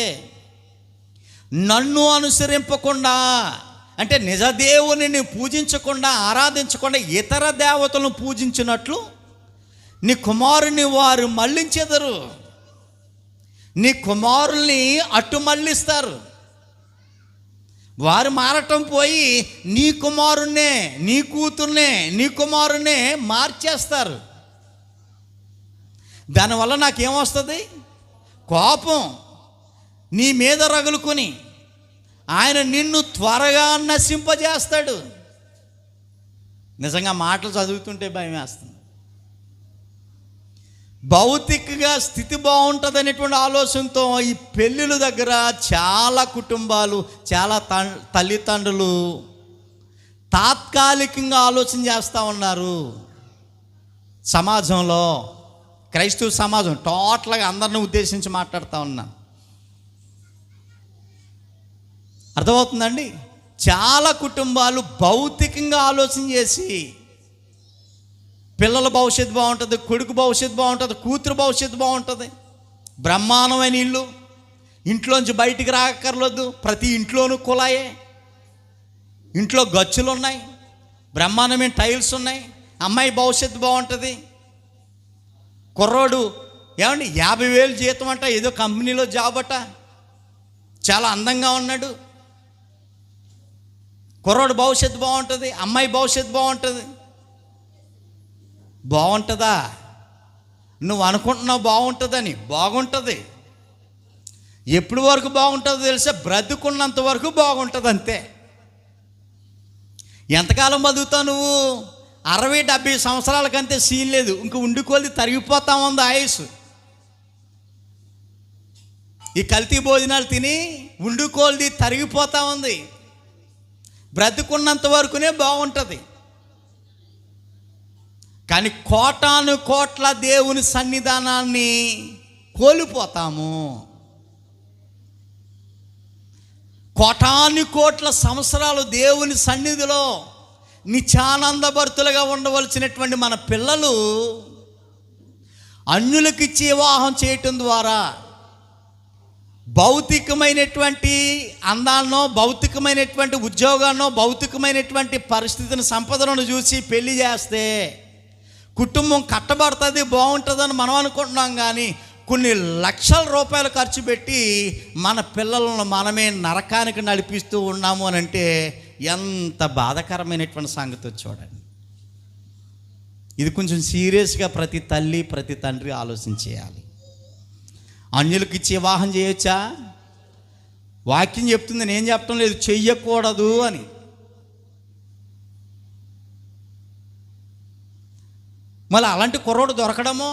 నన్ను అనుసరింపకుండా, అంటే నిజదేవుని పూజించకుండా, ఆరాధించకుండా ఇతర దేవతలను పూజించినట్లు నీ కుమారుని వారు మళ్ళించెదరు. నీ కుమారుల్ని అటు మళ్ళిస్తారు. వారు మారటం పోయి నీ కుమారుణ్ణే, నీ కూతుర్నే, నీ కుమారుణ్ణే మార్చేస్తారు. దానివల్ల నాకేమొస్తుంది? కోపం నీ మీద రగులుకొని ఆయన నిన్ను త్వరగా నశింపజేస్తాడు. నిజంగా మాటలు చదువుతుంటే భయం వేస్తుంది. భౌతికంగా స్థితి బాగుంటుంది అనేటువంటి ఆలోచనతో ఈ పెళ్ళిళ్ళ దగ్గర చాలా కుటుంబాలు, చాలా తల్లిదండ్రులు తాత్కాలికంగా ఆలోచన చేస్తూ ఉన్నారు. సమాజంలో, క్రైస్తవ సమాజం టోటల్గా అందరిని ఉద్దేశించి మాట్లాడుతూ ఉన్నాను. అర్థమవుతుందండి? చాలా కుటుంబాలు భౌతికంగా ఆలోచన చేసి పిల్లల భవిష్యత్తు బాగుంటుంది, కొడుకు భవిష్యత్తు బాగుంటుంది, కూతురు భవిష్యత్తు బాగుంటుంది, బ్రహ్మాండమైన ఇల్లు, ఇంట్లోంచి బయటికి రాకర్లేదు, ప్రతి ఇంట్లోనూ కుళాయే, ఇంట్లో గచ్చులు ఉన్నాయి, బ్రహ్మాండమైన టైల్స్ ఉన్నాయి, అమ్మాయి భవిష్యత్తు బాగుంటుంది. కుర్రోడు ఏమండి 50,000 జీతం అంట, ఏదో కంపెనీలో జాబ్ అట, చాలా అందంగా ఉన్నాడు. కుర్రోడు భవిష్యత్తు బాగుంటుంది, అమ్మాయి భవిష్యత్తు బాగుంటుంది. బాగుంటుందా? నువ్వు అనుకుంటున్నావు బాగుంటుందని. బాగుంటుంది. ఎప్పటి వరకు బాగుంటుందో తెలుసా? బ్రతుకున్నంత వరకు బాగుంటుంది, అంతే. ఎంతకాలం బతుకుతావు నువ్వు? 60-70 సంవత్సరాలకంతే సీన్ లేదు. ఇంక ఉండుకోలి తరిగిపోతా ఉంది ఆయుష్. ఈ కల్తీ భోజనాలు తిని ఉండుకోలిది తరిగిపోతా ఉంది. బ్రతుకున్నంత వరకునే బాగుంటుంది. కానీ కోటాను కోట్ల దేవుని సన్నిధానాన్ని కోల్పోతాము. కోటాను కోట్ల సంవత్సరాలు దేవుని సన్నిధిలో నిత్యానందభరితులుగా ఉండవలసినటువంటి మన పిల్లలు అన్యులకిచ్చి వివాహం చేయటం ద్వారా భౌతికమైనటువంటి అందాన్నో, భౌతికమైనటువంటి ఉద్యోగాన్నో, భౌతికమైనటువంటి పరిస్థితిని, సంపదలను చూసి పెళ్లి చేస్తే కుటుంబం కట్టబడుతుంది, బాగుంటుందని మనం అనుకుంటున్నాం. కానీ కొన్ని లక్షల రూపాయలు ఖర్చు పెట్టి మన పిల్లలను మనమే నరకానికి నడిపిస్తూ ఉన్నాము అని అంటే ఎంత బాధాకరమైనటువంటి సంగతి చూడండి. ఇది కొంచెం సీరియస్గా ప్రతి తల్లి ప్రతి తండ్రి ఆలోచించేయాలి. అన్యులకు ఇచ్చి వివాహం చేయొచ్చా? వాక్యం చెప్తుంది, నేను చెప్పడం లేదు, చెయ్యకూడదు అని. మళ్ళీ అలాంటి కుర్రోడు దొరకడము,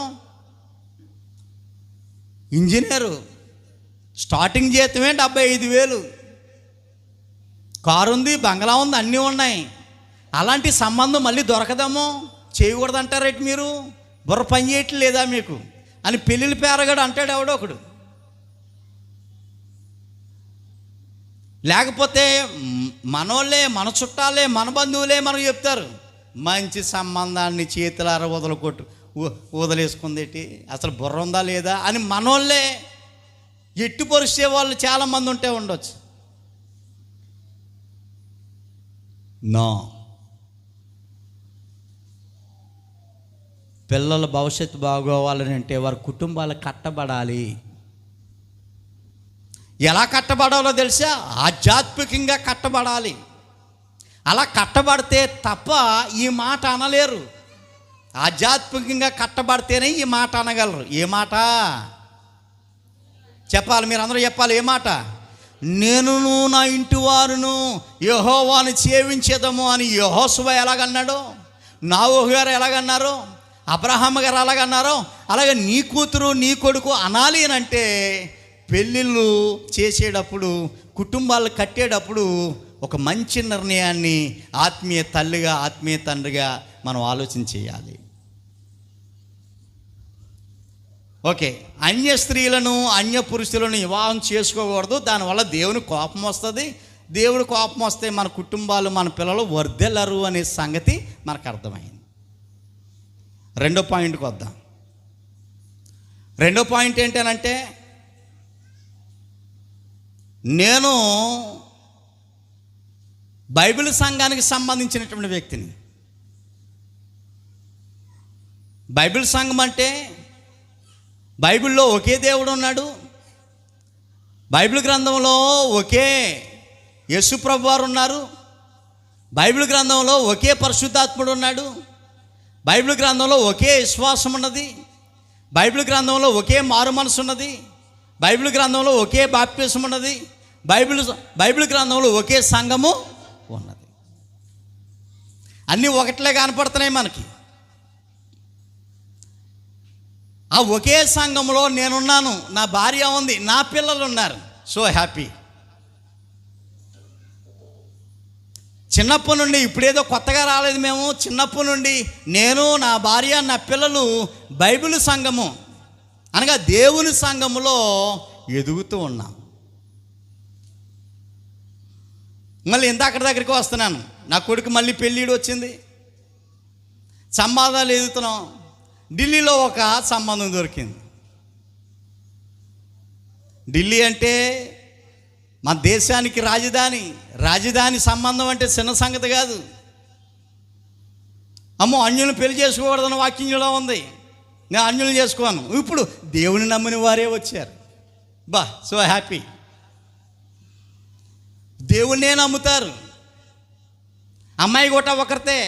ఇంజనీరు స్టార్టింగ్ జీతమే 75,000, కారు ఉంది, బంగ్లా ఉంది, అన్నీ ఉన్నాయి. అలాంటి సంబంధం మళ్ళీ దొరకదేమో, చేయకూడదంటారేంటి మీరు? బుర్ర పని చేయట్లేదా మీకు అని పెళ్ళిళ్ళు పేరగాడు అంటాడు ఎవడో ఒకడు. లేకపోతే మనోళ్ళే, మన చుట్టాలే, మన బంధువులే మనకు చెప్తారు, మంచి సంబంధాన్ని చేతులార వదిలేసుకుందేటి, అసలు బుర్ర ఉందా లేదా అని మనోళ్ళే ఎట్టుపరిచే వాళ్ళు చాలామంది ఉంటే ఉండొచ్చు. నో, పిల్లల భవిష్యత్తు బాగోవాలని అంటే వారి కుటుంబాలు కట్టబడాలి. ఎలా కట్టబడాలో తెలుసా? ఆధ్యాత్మికంగా కట్టబడాలి. అలా కట్టబడితే తప్ప ఈ మాట అనలేరు. ఆధ్యాత్మికంగా కట్టబడితేనే ఈ మాట అనగలరు. ఏ మాట చెప్పాలి? మీరు అందరూ చెప్పాలి. ఏ మాట? నేనును నా ఇంటి వారును యెహోవాను సేవించేదము అని యెహోషువ ఎలాగన్నాడో, నావోహు గారు ఎలాగన్నారో, అబ్రహాం గారు ఎలాగన్నారో, అలాగే నీ కూతురు నీ కొడుకు అనాలి అని అంటే పెళ్ళిళ్ళు చేసేటప్పుడు, కుటుంబాలు కట్టేటప్పుడు ఒక మంచి నిర్ణయాన్ని ఆత్మీయ తల్లిగా ఆత్మీయ తండ్రిగా మనం ఆలోచన చేయాలి. ఓకే, అన్య స్త్రీలను అన్య పురుషులను వివాహం చేసుకోకూడదు, దానివల్ల దేవుని కోపం వస్తుంది. దేవుడి కోపం వస్తే మన కుటుంబాలు మన పిల్లలు వర్ధిల్లరు అనే సంగతి మనకు అర్థమైంది. రెండో పాయింట్కి వద్దాం. రెండో పాయింట్ ఏంటనంటే, నేను బైబిల్ సంఘానికి సంబంధించినటువంటి వ్యక్తిని. బైబిల్ సంఘం అంటే బైబిల్లో ఒకే దేవుడు ఉన్నాడు, బైబిల్ గ్రంథంలో ఒకే యేసుప్రభు వారు ఉన్నారు, బైబిల్ గ్రంథంలో ఒకే పరిశుద్ధాత్ముడు ఉన్నాడు, బైబిల్ గ్రంథంలో ఒకే విశ్వాసం ఉన్నది, బైబిల్ గ్రంథంలో ఒకే మారు మనసు ఉన్నది, బైబిల్ గ్రంథంలో ఒకే బాప్తిసం ఉన్నది, బైబిల్ గ్రంథంలో ఒకే సంఘము ఉన్నది. అన్నీ ఒకట్లే కనపడుతున్నాయి మనకి. ఆ ఒకే సంఘంలో నేనున్నాను, నా భార్య ఉంది, నా పిల్లలు ఉన్నారు. So happy. చిన్నప్పటి నుండి, ఇప్పుడేదో కొత్తగా రాలేదు మేము, చిన్నప్పటి నుండి నేను, నా భార్య, నా పిల్లలు బైబిల్ సంఘము అనగా దేవుని సంఘములో ఎదుగుతూ ఉన్నాం. మళ్ళీ ఇంత దగ్గరికి వస్తున్నాను, నా కొడుకు మళ్ళీ పెళ్ళిడు వచ్చింది, సంబంధాలు ఎదుగుతున్నాం. ఢిల్లీలో ఒక సంబంధం దొరికింది. ఢిల్లీ అంటే మన దేశానికి రాజధాని సంబంధం అంటే చిన్న సంగతి కాదు. అమ్మో, అన్యులను పెళ్లి చేసుకోకూడదని వాక్యంలో ఉంది, నేను అన్యులను చేసుకోను. ఇప్పుడు దేవుని నమ్మిన వారే వచ్చారు. So happy. దేవుణ్ణే నమ్ముతారు. అమ్మాయి కూడా ఒకరితే,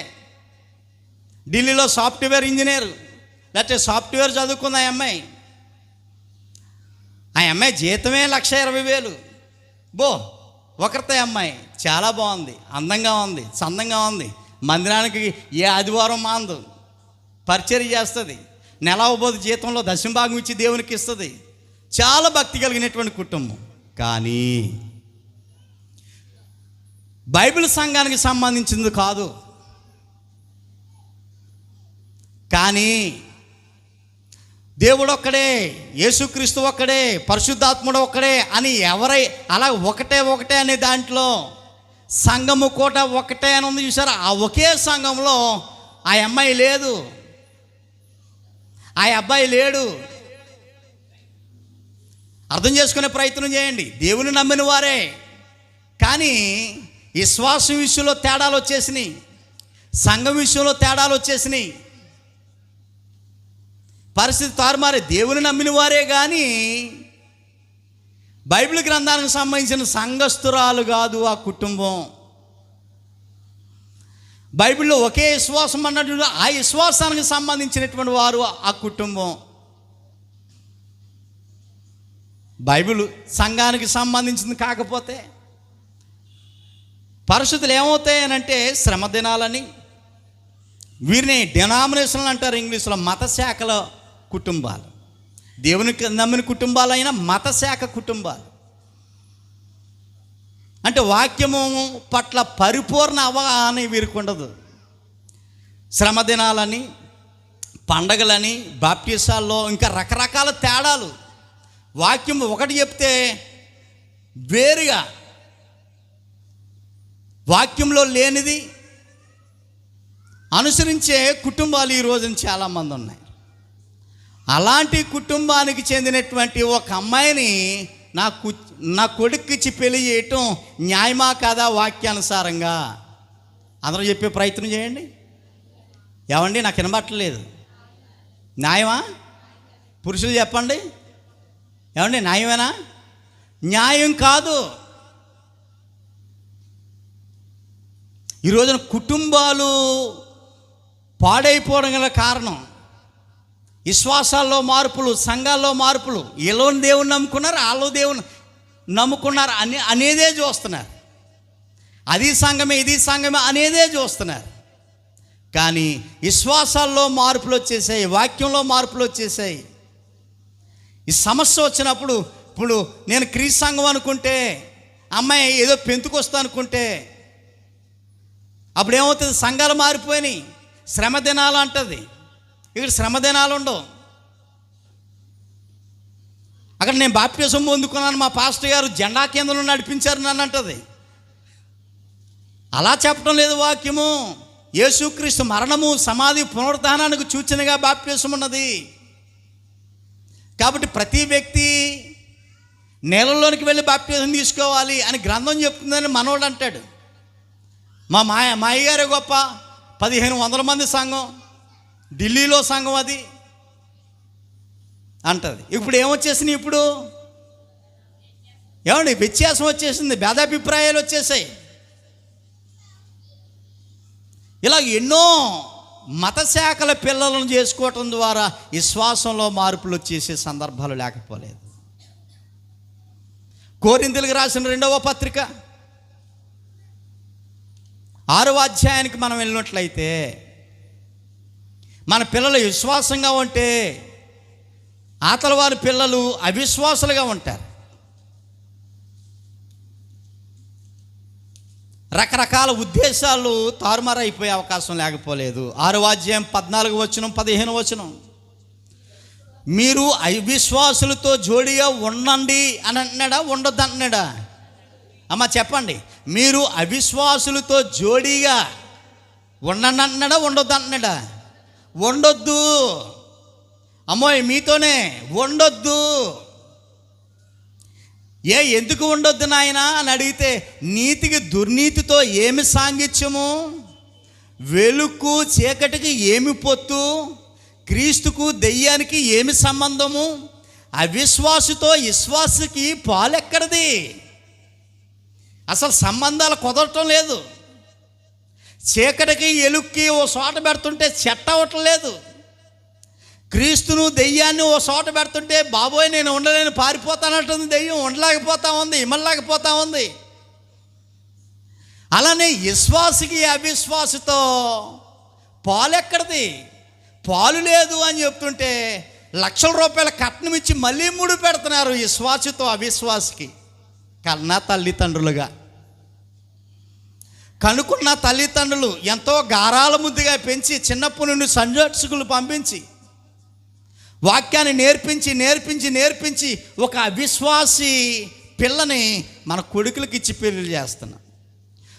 ఢిల్లీలో సాఫ్ట్వేర్ ఇంజనీర్, లేకపోతే సాఫ్ట్వేర్ చదువుకుంది ఆ అమ్మాయి. ఆ అమ్మాయి జీతమే 1,20,000. ఒకరితే అమ్మాయి, చాలా బాగుంది, అందంగా ఉంది, చందంగా ఉంది, మందిరానికి ఏ ఆదివారం మాందు, పరిచర్య చేస్తుంది, నెల అవ్వబోదు జీతంలో దశంభాగం ఇచ్చి దేవునికి ఇస్తుంది. చాలా భక్తి కలిగినటువంటి కుటుంబం. కానీ బైబిల్ సంఘానికి సంబంధించింది కాదు. కానీ దేవుడు ఒక్కడే, యేసుక్రీస్తు ఒక్కడే, పరిశుద్ధాత్ముడు ఒక్కడే అని అలా ఒకటే అనే దాంట్లో సంఘము కూడా ఒకటే అని ఉంది చూసారా? ఆ ఒకే సంఘంలో ఆ అమ్మాయి లేదు, ఆ అబ్బాయి లేడు. అర్థం చేసుకునే ప్రయత్నం చేయండి. దేవుని నమ్మిన వారే, కానీ విశ్వాసం విషయంలో తేడాలు వచ్చేసినాయి, సంఘం విషయంలో తేడాలు వచ్చేసినాయి. పరిస్థితి తారుమారే. దేవుని నమ్మిన వారే కానీ బైబిల్ గ్రంథానికి సంబంధించిన సంఘస్థురాలు కాదు ఆ కుటుంబం. బైబిల్లో ఒకే విశ్వాసం అన్నట్టు ఆ విశ్వాసానికి సంబంధించినటువంటి వారు ఆ కుటుంబం. బైబిల్ సంఘానికి సంబంధించింది కాకపోతే పరిస్థితులు ఏమవుతాయనంటే శ్రమ దినాలని, వీరిని డినామినేషన్లు అంటారు ఇంగ్లీష్లో, మత శాఖల కుటుంబాలు. దేవునికి నమ్మిన కుటుంబాలైనా మత శాఖ కుటుంబాలు. అంటే వాక్యము పట్ల పరిపూర్ణ అవగాహన వీరికి ఉండదు. శ్రమ దినాలని, పండగలని, బాప్టిసాల్లో ఇంకా రకరకాల తేడాలు. వాక్యం ఒకటి చెప్తే వేరుగా వాక్యంలో లేనిది అనుసరించే కుటుంబాలు ఈ రోజున చాలామంది ఉన్నాయి. అలాంటి కుటుంబానికి చెందినటువంటి ఒక అమ్మాయిని నా కొడుక్కిచ్చి పెళ్లి చేయటం న్యాయమా కాదా వాక్యానుసారంగా? అందరూ చెప్పే ప్రయత్నం చేయండి. ఏమండి, నాకు వినబట్టలేదు. న్యాయమా? పురుషులు చెప్పండి. ఏమండి, న్యాయమేనా? న్యాయం కాదు. ఈ రోజున కుటుంబాలు పాడైపోవడం గల కారణం విశ్వాసాల్లో మార్పులు, సంఘాల్లో మార్పులు. వీళ్ళని దేవుని నమ్ముకున్నారు, వాళ్ళు దేవుని నమ్ముకున్నారు అనేదే చూస్తున్నారు. అది సంఘమే, ఇది సంఘమే అనేదే చూస్తున్నారు. కానీ విశ్వాసాల్లో మార్పులు వచ్చేసాయి, వాక్యంలో మార్పులు వచ్చేసాయి. ఈ సమస్య వచ్చినప్పుడు, ఇప్పుడు నేను క్రీస్తు సంఘం అనుకుంటే, అమ్మాయి ఏదో పెంతుకొస్తా అనుకుంటే, అప్పుడు ఏమవుతుంది? సంఘాలు మారిపోయినాయి. శ్రమ దినాలు అంటది. ఇక్కడ శ్రమ దినాలు ఉండవు. అక్కడ నేను బాప్టిజం పొందుకున్నాను, మా పాస్టర్ గారు జెండా కేంద్రంలో నడిపించారు నన్ను అంటది. అలా చెప్పడం లేదు వాక్యము. యేసుక్రీస్తు మరణము, సమాధి, పునరుద్ధానానికి సూచనగా బాప్టిజం ఉన్నది. కాబట్టి ప్రతి వ్యక్తి నేలలోనికి వెళ్ళి బాప్టిజం తీసుకోవాలి అని గ్రంథం చెప్తుందని మనోడు అంటాడు. మా అయ్యగారే గొప్ప, 1500 మంది సంఘం, ఢిల్లీలో సంఘం అది అంటది. ఇప్పుడు ఏమొచ్చేసినాయి? ఇప్పుడు ఏమండి, వ్యత్యాసం వచ్చేసింది, భేదాభిప్రాయాలు వచ్చేసాయి. ఇలా ఎన్నో మత శాఖల పిల్లలను చేసుకోవటం ద్వారా విశ్వాసంలో మార్పులు వచ్చేసే సందర్భాలు లేకపోలేదు. కొరింథీయులకు రాసిన 2వ పత్రిక 6వ అధ్యాయానికి మనం వెళ్ళినట్లయితే, మన పిల్లలు విశ్వాసంగా ఉంటే ఆతల వారి పిల్లలు అవిశ్వాసులుగా ఉంటారు. రకరకాల ఉద్దేశాలు తారుమారైపోయే అవకాశం లేకపోలేదు. 6వ అధ్యాయం 14వ వచనం, 15వ వచనం, మీరు అవిశ్వాసులతో జోడిగా ఉండండి అని అంటున్నాడా, ఉండొద్దు అంటున్నాడా? అమ్మ చెప్పండి. మీరు అవిశ్వాసులతో జోడీగా ఉండండి అంటున్నాడా, ఉండొద్దు అంటున్నాడా? ఉండొద్దు. అమ్మోయ్, మీతోనే ఉండొద్దు. ఎందుకు ఉండొద్దు నాయనా అని అడిగితే, నీతికి దుర్నీతితో ఏమి సాంగిత్యము, వెలుగు చీకటికి ఏమి పొత్తు, క్రీస్తుకు దెయ్యానికి ఏమి సంబంధము, అవిశ్వాసుతో విశ్వాసకి పాలెక్కడిది? అసలు సంబంధాలు కుదరటం లేదు. చీకటికి ఎలుక్కి ఓ చోట పెడుతుంటే చెట్ట అవ్వటం లేదు. క్రీస్తును దెయ్యాన్ని ఓ చోట పెడుతుంటే, బాబోయ్ నేను ఉండలేని పారిపోతానంటుంది దెయ్యం, ఉండలేకపోతా ఉంది, ఇమ్మలేకపోతా ఉంది. అలానే విశ్వాసికి అవిశ్వాసతో పాలెక్కడిది? పాలు లేదు అని చెప్తుంటే లక్షల రూపాయల కట్నం ఇచ్చి మళ్ళీ ముడి పెడుతున్నారు విశ్వాసతో అవిశ్వాసికి. కన్నా తల్లిదండ్రులుగా కనుక్కున్న తల్లిదండ్రులు ఎంతో గారాల ముద్దుగా పెంచి చిన్నప్పటి నుండి సందర్శకులు పంపించి వాక్యాన్ని నేర్పించి నేర్పించి నేర్పించి ఒక అవిశ్వాసి పిల్లని మన కొడుకులకి ఇచ్చి పెళ్లి చేస్తున్నాం.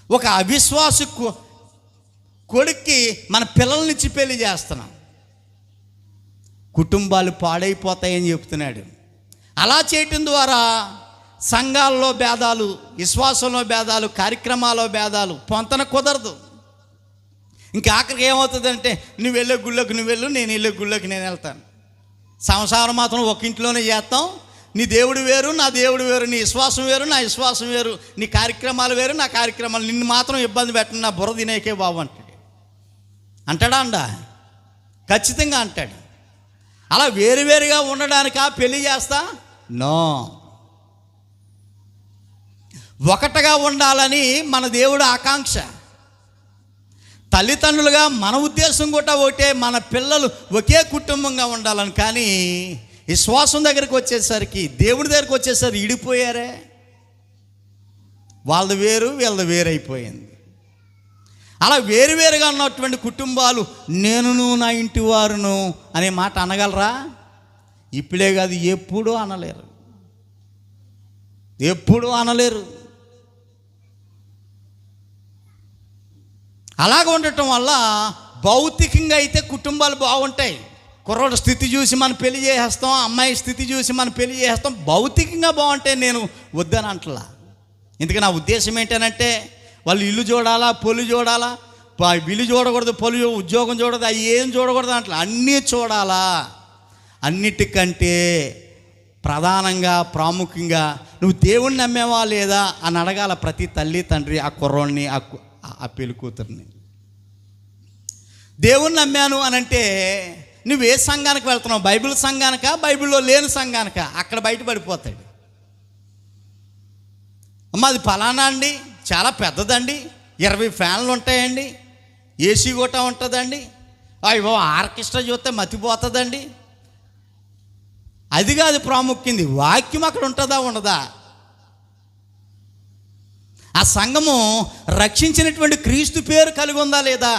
ఒక అవిశ్వాసి కొడుక్కి మన పిల్లల్ని ఇచ్చి పెళ్లి చేస్తున్నాం. కుటుంబాలు పాడైపోతాయని చెప్తున్నాడు. అలా చేయటం ద్వారా సంఘాల్లో భేదాలు, విశ్వాసంలో భేదాలు, కార్యక్రమాల్లో భేదాలు, పొంతన కుదరదు. ఇంకా ఆఖరికి ఏమవుతుందంటే, నువ్వు వెళ్ళే గుళ్ళకి నువ్వు వెళ్ళు, నేను వెళ్ళే గుళ్ళకి నేను వెళ్తాను. సంసారం మాత్రం ఒక ఇంట్లోనే చేస్తాం. నీ దేవుడు వేరు, నా దేవుడు వేరు, నీ విశ్వాసం వేరు, నా విశ్వాసం వేరు, నీ కార్యక్రమాలు వేరు, నా కార్యక్రమాలు, నిన్ను మాత్రం ఇబ్బంది పెట్టను, నా బుర్ర తినేకే బాబు అంటాడు. అంటాడా అండా? ఖచ్చితంగా అంటాడు. అలా వేరువేరుగా ఉండడానికా పెళ్లి చేస్తా? నో, ఒకటిగా ఉండాలని మన దేవుడు ఆకాంక్ష. తల్లిదండ్రులుగా మన ఉద్దేశం కూడా ఒకటే, మన పిల్లలు ఒకే కుటుంబంగా ఉండాలని. కానీ విశ్వాసం దగ్గరికి వచ్చేసరికి, దేవుడి దగ్గరికి వచ్చేసరికి ఇడిపోయారే. వాళ్ళది వేరు, వీళ్ళది వేరైపోయింది. అలా వేరువేరుగా ఉన్నటువంటి కుటుంబాలు నేనును నా ఇంటి వారును అనే మాట అనగలరా? ఇప్పుడే కాదు, ఎప్పుడూ అనలేరు, ఎప్పుడూ అనలేరు. అలాగ ఉండటం వల్ల భౌతికంగా అయితే కుటుంబాలు బాగుంటాయి. కుర్రోడు స్థితి చూసి మనం పెళ్లి చేసేస్తాం, అమ్మాయి స్థితి చూసి మనం పెళ్లి చేసేస్తాం. భౌతికంగా బాగుంటాయి, నేను వద్దని అంటలా. ఎందుకంటే నా ఉద్దేశం ఏంటంటే, వాళ్ళు ఇల్లు చూడాలా, పొలి చూడాలా, ఇల్లు చూడకూడదు, పొలి ఉద్యోగం చూడదు, అవి ఏం చూడకూడదు అంటలా. అన్నీ చూడాలా. అన్నిటికంటే ప్రధానంగా ప్రాముఖ్యంగా నువ్వు దేవుణ్ణి నమ్మేవా లేదా అని అడగాల ప్రతి తల్లి తండ్రి ఆ కుర్రోడిని, ఆ పెళ్లి కూతుర్ని. దేవుణ్ణి నమ్మాను అని అంటే నువ్వు ఏ సంఘానికి వెళ్తున్నావు? బైబిల్ సంఘానిక, బైబిల్లో లేని సంఘానిక? అక్కడ బయటపడిపోతాడు. అమ్మ అది ఫలానా అండి, చాలా పెద్దదండి, 20 ఫ్యాన్లు ఉంటాయండి, ఏసీ కూడా ఉంటుందండి, అయ్యో ఆర్కెస్ట్రా చూస్తే మతిపోతుందండి. అది కాదు ప్రాముఖ్యంది, వాక్యం అక్కడ ఉంటుందా ఉండదా? ఆ సంఘము రక్షించినటువంటి క్రీస్తు పేరు కలిగి ఉందా లేదా?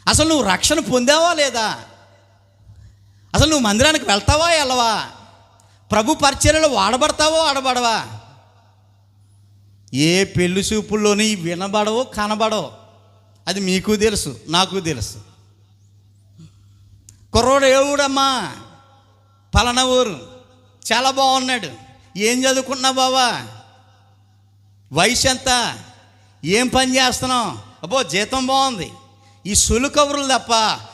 అసలు నువ్వు రక్షణ పొందావా లేదా? అసలు నువ్వు మందిరానికి వెళ్తావా వెళ్ళవా? ప్రభు పరిచర్యలో వాడబడతావో వాడబడవా? ఏ పెళ్లి చూపుల్లోని వినబడవో కనబడవో, అది మీకు తెలుసు, నాకు తెలుసు. కుర్రోడు ఏ ఊడమ్మా? పలానా ఊరు, చాలా బాగున్నాడు. ఏం చదువుకున్నావు బావా? వయసు ఎంత? ఏం పని చేస్తున్నావు? అబ్బో జీతం బాగుంది. ఈ సొలు కబుర్లు తప్ప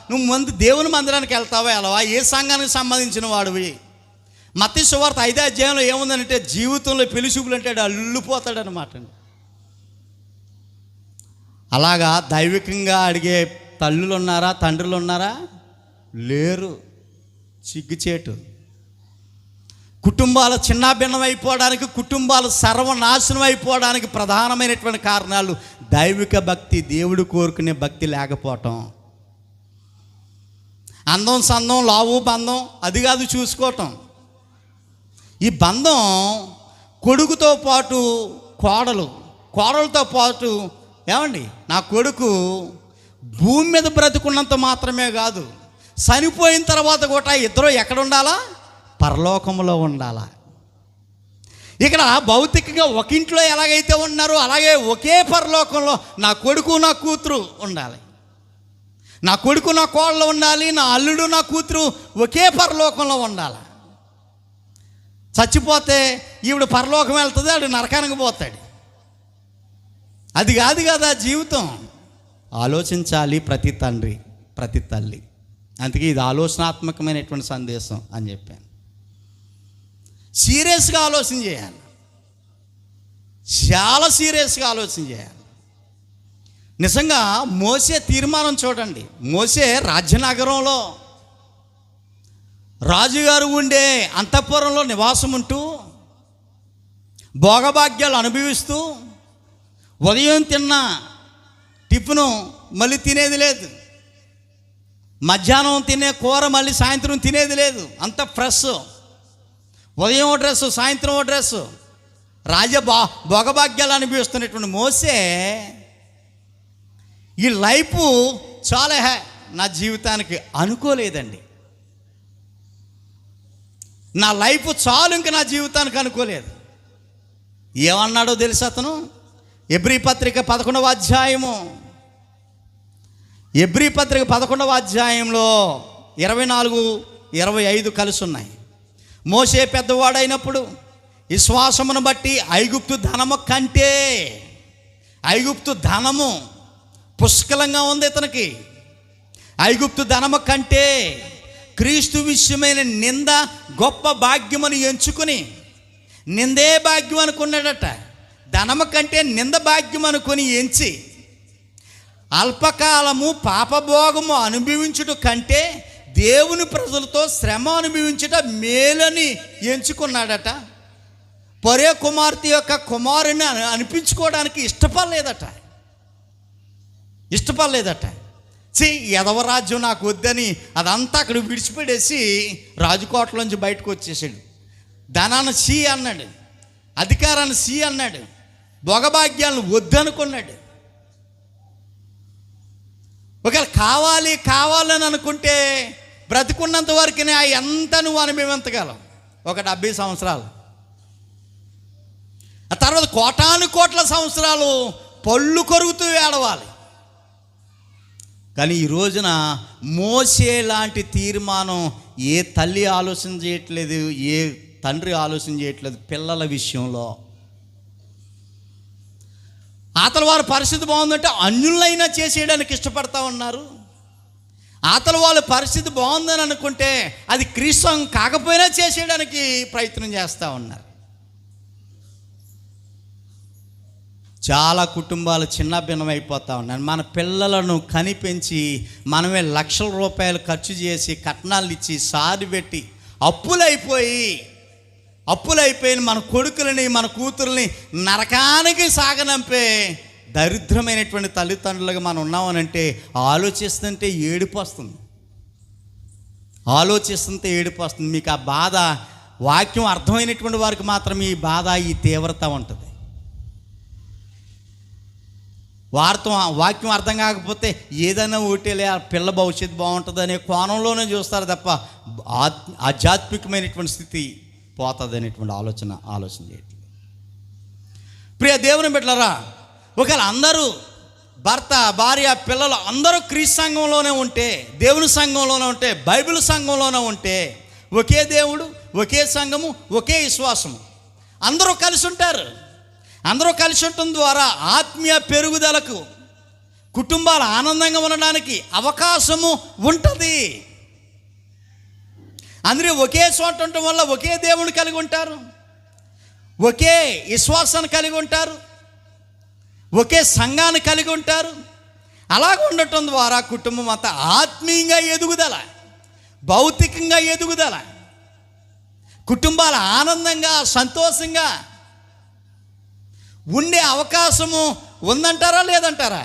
నువ్వు ముందు దేవుని మందిరానికి వెళ్తావా వెళ్ళవా? ఏ సంఘానికి సంబంధించిన వాడివి? మత్తయి సువార్త 5వ అధ్యాయంలో ఏముందంటే, జీవితంలో పెళ్లి చూపులు అంటే అల్లుపోతాడు అనమాట. అలాగా దైవికంగా అడిగే తల్లులు ఉన్నారా, తండ్రులు ఉన్నారా? లేరు. సిగ్గుచేటు. కుటుంబాలు చిన్నాభిన్నం అయిపోవడానికి, కుటుంబాలు సర్వనాశనం అయిపోవడానికి ప్రధానమైనటువంటి కారణాలు దైవిక భక్తి, దేవుడు కోరుకునే భక్తి లేకపోవటం. అందం సందం లావు బంధం అది కాదు చూసుకోవటం. ఈ బంధం కొడుకుతో పాటు కోడలు, కోడలతో పాటు ఏమండి నా కొడుకు భూమి మీద బ్రతుకున్నంత మాత్రమే కాదు, చనిపోయిన తర్వాత కూడా ఇద్దరు ఎక్కడ ఉండాలా? పరలోకంలో ఉండాలా. ఇక్కడ భౌతికంగా ఒక ఇంట్లో ఎలాగైతే ఉన్నారో అలాగే ఒకే పరలోకంలో నా కొడుకు నా కూతురు ఉండాలి. నా కొడుకు నా కోడలు ఉండాలి, నా అల్లుడు నా కూతురు ఒకే పరలోకంలో ఉండాలి. చచ్చిపోతే ఈవిడ పరలోకం వెళ్తుంది, ఆడు నరకానికి పోతాడు. అది కాదు కదా జీవితం. ఆలోచించాలి ప్రతి తండ్రి, ప్రతి తల్లి. అందుకే ఇది ఆలోచనాత్మకమైనటువంటి సందేశం అని చెప్పాను. సీరియస్గా ఆలోచన చేయాలి, చాలా సీరియస్గా ఆలోచన చేయాలి. నిజంగా మోసే తీర్మానం చూడండి. మోసే రాజ్యనగరంలో రాజుగారు ఉండే అంతఃపురంలో నివాసం ఉంటూ భోగభాగ్యాలు అనుభవిస్తూ ఉదయం తిన్న టిఫిను మళ్ళీ తినేది లేదు, మధ్యాహ్నం తినే కూర మళ్ళీ సాయంత్రం తినేది లేదు. అంత ఫ్రెష్, ఉదయం ఓ డ్రెస్సు, సాయంత్రం ఓ డ్రెస్సు, భోగభాగ్యాలు అనుభవిస్తున్నటువంటి మోసే ఈ లైఫ్ చాలా నా జీవితానికి అనుకోలేదండి. నా లైఫ్ చాలు, ఇంక నా జీవితానికి అనుకోలేదు. ఏమన్నాడో తెలుసు అతను? ఎబ్రీ పత్రిక 11వ అధ్యాయము, ఎబ్రీ పత్రిక 11వ అధ్యాయంలో 24, 25 కలిసి ఉన్నాయి. మోసే పెద్దవాడైనప్పుడు విశ్వాసమును బట్టి ఐగుప్తు ధనము కంటే, ఐగుప్తు ధనము పుష్కలంగా ఉంది ఇతనికి, ఐగుప్తు ధనము కంటే క్రీస్తు విషయమైన నింద గొప్ప భాగ్యమని ఎంచుకుని నిందే భాగ్యం అనుకున్నాడట. ధనము కంటే నింద భాగ్యం అనుకొని ఎంచి అల్పకాలము పాపభోగము అనుభవించుట కంటే దేవుని ప్రజలతో శ్రమ అనుభవించుట మేలని ఎంచుకున్నాడట. పరే కుమార్తె యొక్క కుమారుని అనిపించుకోవడానికి ఇష్టపడలేదట. ఎదవరాజ్యం నాకు వద్దని అదంతా అక్కడ విడిచిపెట్టేసి రాజకోటలోంచి బయటకు వచ్చేసాడు. ధనాన్ని సి అన్నాడు, అధికారాన్ని సి అన్నాడు, భోగభాగ్యాలను వద్దనుకున్నాడు. ఒకవేళ కావాలని అనుకుంటే బ్రతికున్నంత వరకునే ఎంత నువ్వు అనుభవించగలం. ఒక 70 సంవత్సరాలు, ఆ తర్వాత కోటాను సంవత్సరాలు పళ్ళు కొరుకుతూ ఏడవాలి. కానీ ఈ రోజున మోసే లాంటి తీర్మానం ఏ తల్లి ఆలోచన చేయట్లేదు, ఏ తండ్రి ఆలోచన చేయట్లేదు పిల్లల విషయంలో. ఆతల వారి పరిస్థితి బాగుందంటే అన్యులైనా చేసేయడానికి ఇష్టపడతా ఉన్నారు. ఆతల వాళ్ళ పరిస్థితి బాగుందని అనుకుంటే అది క్రీస్తు కాకపోయినా చేసేయడానికి ప్రయత్నం చేస్తూ ఉన్నారు. చాలా కుటుంబాలు చిన్న భిన్నమైపోతూ ఉన్నాయి. మన పిల్లలను కనిపెంచి మనమే లక్షల రూపాయలు ఖర్చు చేసి కట్నాలు ఇచ్చి సారి పెట్టి అప్పులైపోయిన మన కొడుకులని మన కూతుర్ని నరకానికి సాగనంపే దరిద్రమైనటువంటి తల్లిదండ్రులుగా మనం ఉన్నామనంటే ఆలోచిస్తుంటే ఏడుపు వస్తుంది. మీకు ఆ బాధ, వాక్యం అర్థమైనటువంటి వారికి మాత్రం ఈ బాధ, ఈ తీవ్రత ఉంటుంది. వాక్యం అర్థం కాకపోతే ఏదైనా ఓటేలే ఆ పిల్ల భవిష్యత్తు బాగుంటుంది అనే కోణంలోనే చూస్తారు తప్ప ఆధ్యాత్మికమైనటువంటి స్థితి పోతుంది అనేటువంటి ఆలోచన చేయట్లేదు. ప్రియ దేవుని బిడ్డలారా, ఒకవేళ అందరూ భర్త భార్య పిల్లలు అందరూ క్రీస్తు సంఘంలోనే ఉంటే, దేవుని సంఘంలోనే ఉంటే, బైబిల్ సంఘంలోనే ఉంటే, ఒకే దేవుడు, ఒకే సంఘము, ఒకే విశ్వాసము, అందరూ కలిసి ఉంటారు. అందరూ కలిసి ఉండటం ద్వారా ఆత్మీయ పెరుగుదలకు, కుటుంబాలు ఆనందంగా ఉండడానికి అవకాశము ఉంటుంది. అందరూ ఒకే చోట ఉండటం వల్ల ఒకే దేవుని కలిగి ఉంటారు, ఒకే విశ్వాసాన్ని కలిగి ఉంటారు, ఒకే సంఘాన్ని కలిగి ఉంటారు. అలాగ ఉండటం ద్వారా కుటుంబం అంతా ఆత్మీయంగా ఎదుగుదల, భౌతికంగా ఎదుగుదల, కుటుంబాలు ఆనందంగా సంతోషంగా ఉండే అవకాశము ఉందంటారా లేదంటారా?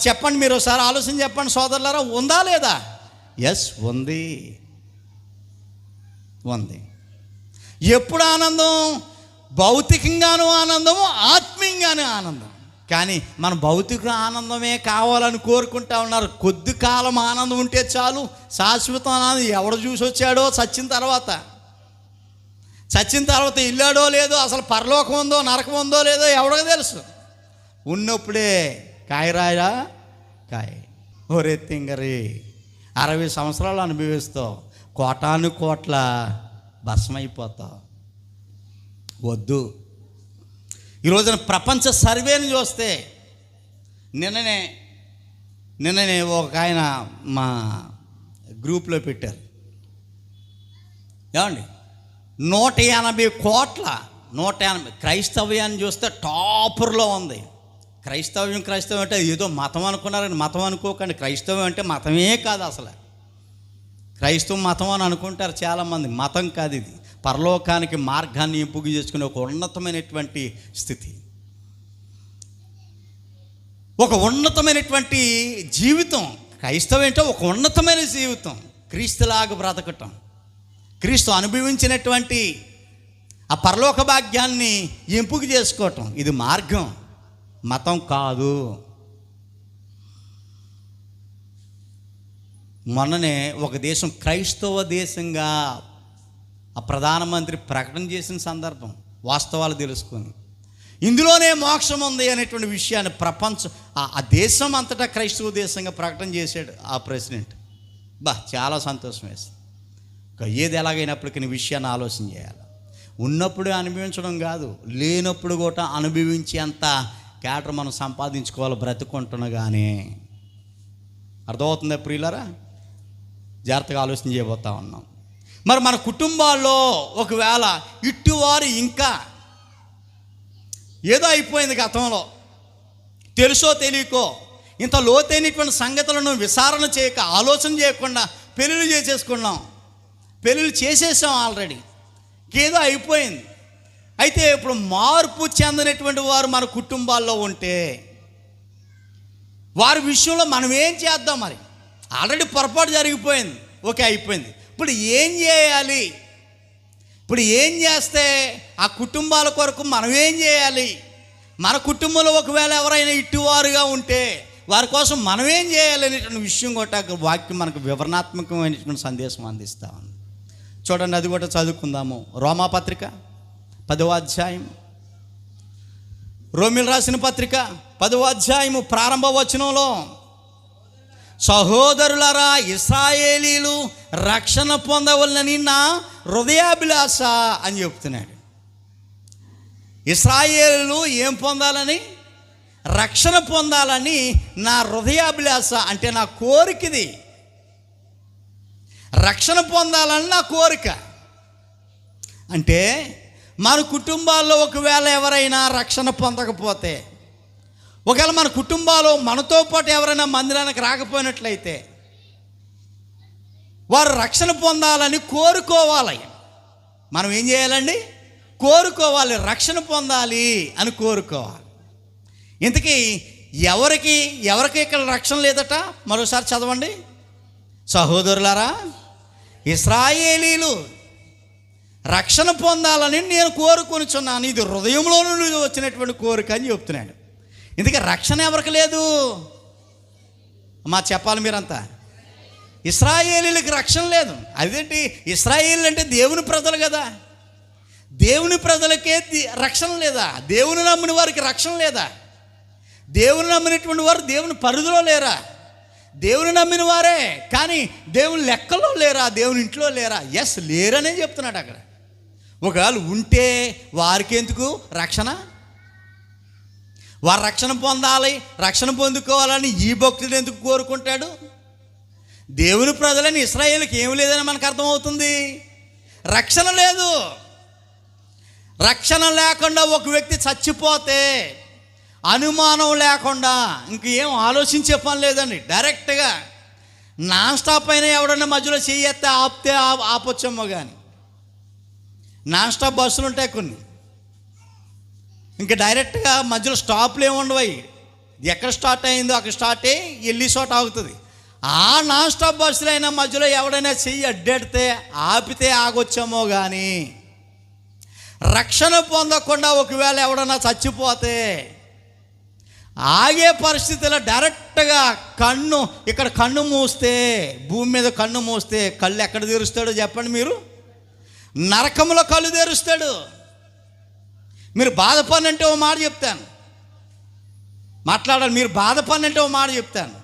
చెప్పండి, మీరు ఒకసారి ఆలోచన చెప్పండి సోదరులారా, ఉందా లేదా? ఎస్, ఉంది. ఎప్పుడు ఆనందం? భౌతికంగానూ ఆనందము, ఆత్మీయంగానూ ఆనందం. కానీ మన భౌతిక ఆనందమే కావాలని కోరుకుంటా ఉన్నారు. కొద్ది కాలం ఆనందం ఉంటే చాలు, శాశ్వత ఆనందం ఎవడు చూసి వచ్చాడో చచ్చిన తర్వాత ఇల్లాడో లేదో, అసలు పరలోకం ఉందో నరకం ఉందో లేదో ఎవడికి తెలుసు. ఉన్నప్పుడే కాయరాయా కాయ ఒరే తింగరి 60 సంవత్సరాలు అనుభవిస్తావు, కోటాను కోట్ల భస్మైపోతావు. వద్దు. ఈ రోజున ప్రపంచ సర్వేని చూస్తే నిన్ననే ఒక ఆయన మా గ్రూప్లో పెట్టారు. ఏమండి, 180 కోట్ల క్రైస్తవ్యాన్ని చూస్తే టాపర్లో ఉంది. క్రైస్తవ్యం అంటే ఏదో మతం అనుకున్నారని, మతం అనుకోకండి. క్రైస్తవ్యం అంటే మతమే కాదు. అసలు క్రైస్తవ మతం అని అనుకుంటారు చాలామంది. మతం కాదు ఇది. పరలోకానికి మార్గాన్ని ఎంపిక చేసుకునే ఒక ఉన్నతమైనటువంటి స్థితి, ఒక ఉన్నతమైనటువంటి జీవితం. క్రైస్తవం అంటే ఒక ఉన్నతమైన జీవితం, క్రీస్తులాగా బ్రతకటం, క్రీస్తు అనుభవించినటువంటి ఆ పరలోక భాగ్యాన్ని ఎంపిక చేసుకోవటం. ఇది మార్గం, మతం కాదు. మొన్ననే ఒక దేశం క్రైస్తవ దేశంగా ఆ ప్రధానమంత్రి ప్రకటన చేసిన సందర్భం, వాస్తవాలు తెలుసుకొని ఇందులోనే మోక్షం ఉంది అనేటువంటి విషయాన్ని ఆ దేశం అంతటా క్రైస్తవ దేశంగా ప్రకటన చేశాడు ఆ ప్రెసిడెంట్. చాలా సంతోషం వేస్తుంది. ఏది ఎలాగైనప్పటికీ విషయాన్ని ఆలోచన చేయాలి. ఉన్నప్పుడు అనుభవించడం కాదు, లేనప్పుడు కూడా అనుభవించేంత క్యాటర్ మనం సంపాదించుకోవాలి బ్రతుకుంటున్నగానే. అర్థమవుతుందా ప్రియులారా? జాగ్రత్తగా ఆలోచన చేయబోతా ఉన్నాం. మరి మన కుటుంబాల్లో ఒకవేళ ఇట్టువారు ఇంకా ఏదో అయిపోయింది గతంలో, తెలుసో తెలియకో ఇంత లోతైనటువంటి సంగతులను విచారణ చేయక, ఆలోచన చేయకుండా పెళ్ళిళ్ళు చేసేసుకున్నాం, పెళ్ళిళ్ళు చేసేసాం ఆల్రెడీ, ఏదో అయిపోయింది. అయితే ఇప్పుడు మార్పు చెందినటువంటి వారు మన కుటుంబాల్లో ఉంటే వారి విషయంలో మనం ఏం చేద్దాం? మరి ఆల్రెడీ పొరపాటు జరిగిపోయింది, ఓకే అయిపోయింది. ఇప్పుడు ఏం చేయాలి? ఇప్పుడు ఏం చేస్తే ఆ కుటుంబాల కొరకు మనం ఏం చేయాలి? మన కుటుంబంలో ఒకవేళ ఎవరైనా ఇట్టువారుగా ఉంటే వారి కోసం మనం ఏం చేయాలి అనేటువంటి విషయం కూడా వాక్యం మనకు వివరణాత్మకమైనటువంటి సందేశం అందిస్తా ఉంది. చూడండి, అది కూడా చదువుకుందాము. రోమాపత్రిక 10వ అధ్యాయం, రోమిల్ రాసిన పత్రిక 10వ అధ్యాయము ప్రారంభ వచనంలో, సహోదరులారా, ఇశ్రాయేలీలు రక్షణ పొందవలనని నా హృదయాభిలాష అని చెప్తున్నాడు. ఇశ్రాయేలీలు ఏం పొందాలని? రక్షణ పొందాలని నా హృదయాభిలాష, అంటే నా కోరికది. రక్షణ పొందాలని నా కోరిక. అంటే మన కుటుంబాల్లో ఒకవేళ ఎవరైనా రక్షణ పొందకపోతే, ఒకవేళ మన కుటుంబాల్లో మనతో పాటు ఎవరైనా మందిరానికి రాకపోయినట్లయితే వారు రక్షణ పొందాలని కోరుకోవాలి. మనం ఏం చేయాలండి? కోరుకోవాలి, రక్షణ పొందాలి అని కోరుకోవాలి. ఇంతకీ ఎవరికి ఇక్కడ రక్షణ లేదట? మరోసారి చదవండి. సహోదరులారా, ఇశ్రాయేలీలు రక్షణ పొందాలని నేను కోరుకొనిచున్నాను, ఇది హృదయంలో నుండి వచ్చినటువంటి కోరిక అని చెప్తున్నాడు. ఇందుకే రక్షణ ఎవరికి లేదు? చెప్పాలి మీరంతా. ఇశ్రాయేలీలకు రక్షణ లేదు. అదేంటి? ఇశ్రాయేలు అంటే దేవుని ప్రజలు కదా, దేవుని ప్రజలకే రక్షణ లేదా? దేవుని నమ్మిన వారికి రక్షణ లేదా? దేవుని నమ్మినటువంటి వారు దేవుని పరిధిలో లేరా? దేవుని నమ్మిన వారే కానీ దేవుని లెక్కలో లేరా? దేవుని ఇంట్లో లేరా? ఎస్, లేరనే చెప్తున్నాడు అక్కడ. ఒకవేళ ఉంటే వారికి ఎందుకు రక్షణ? వారు రక్షణ పొందాలి, రక్షణ పొందుకోవాలని ఈ భక్తుడు ఎందుకు కోరుకుంటాడు? దేవుని ప్రజలని ఇశ్రాయేలుకి ఏమి లేదని మనకు అర్థమవుతుంది. రక్షణ లేదు. రక్షణ లేకుండా ఒక వ్యక్తి చచ్చిపోతే అనుమానం లేకుండా ఇంకేం ఆలోచించే పని లేదండి, డైరెక్ట్గా నాన్ స్టాప్ అయినా ఎవడన్నా మధ్యలో చెయ్యేస్తే ఆపితే ఆపొచ్చేమో. కానీ నాన్ స్టాప్ బస్సులు ఉంటాయి కొన్ని, ఇంకా డైరెక్ట్గా మధ్యలో స్టాప్లు ఏముండవు. ఎక్కడ స్టార్ట్ అయిందో అక్కడ స్టార్ట్ అయ్యి వెళ్ళి చోట ఆగుతుంది. ఆ నాన్ స్టాప్ బస్సులు అయినా మధ్యలో ఎవడైనా చెయ్యి అడ్డెడితే ఆపితే ఆగొచ్చామో. కానీ రక్షణ పొందకుండా ఒకవేళ ఎవడన్నా చచ్చిపోతే ఆగే పరిస్థితిలో డైరెక్ట్గా ఇక్కడ కన్ను మూస్తే, భూమి మీద కన్ను మూస్తే కళ్ళు ఎక్కడ తెరుస్తాడో చెప్పండి మీరు? నరకంలో కళ్ళు తెరుస్తాడు. మీరు బాధపడినంటే ఓ మాట చెప్తాను, మాట్లాడాలి. మీరు బాధపడినంటే ఓ మాట చెప్తాను.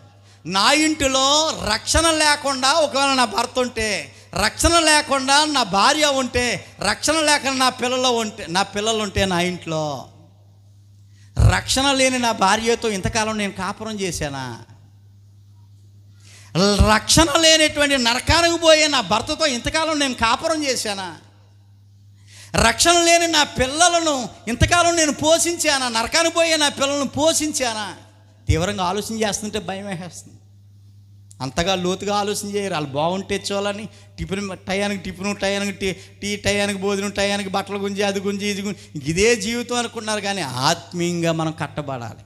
నా ఇంటిలో రక్షణ లేకుండా ఒకవేళ నా భర్త ఉంటే, రక్షణ లేకుండా నా భార్య ఉంటే, రక్షణ లేకుండా నా పిల్లలు ఉంటే నా ఇంట్లో, రక్షణ లేని నా భార్యతో ఇంతకాలం నేను కాపురం చేశానా? రక్షణ లేనటువంటి నరకానికి పోయే నా భర్తతో ఇంతకాలం నేను కాపురం చేశానా? రక్షణ లేని నా పిల్లలను ఇంతకాలం నేను పోషించానా? నరకానికి పోయే నా పిల్లలను పోషించానా? తీవ్రంగా ఆలోచన చేస్తుంటే భయం వేసేస్తుంది. అంతగా లోతుగా ఆలోచన చేయరు. వాళ్ళు బాగుంటే చూడాలని టయానికి టీ టయానికి భోజనం, టయానికి బట్టలు గుంజి, అది గుంజి, ఇది గుంజి, ఇదే జీవితం అనుకున్నారు. కానీ ఆత్మీయంగా మనం కట్టబడాలి.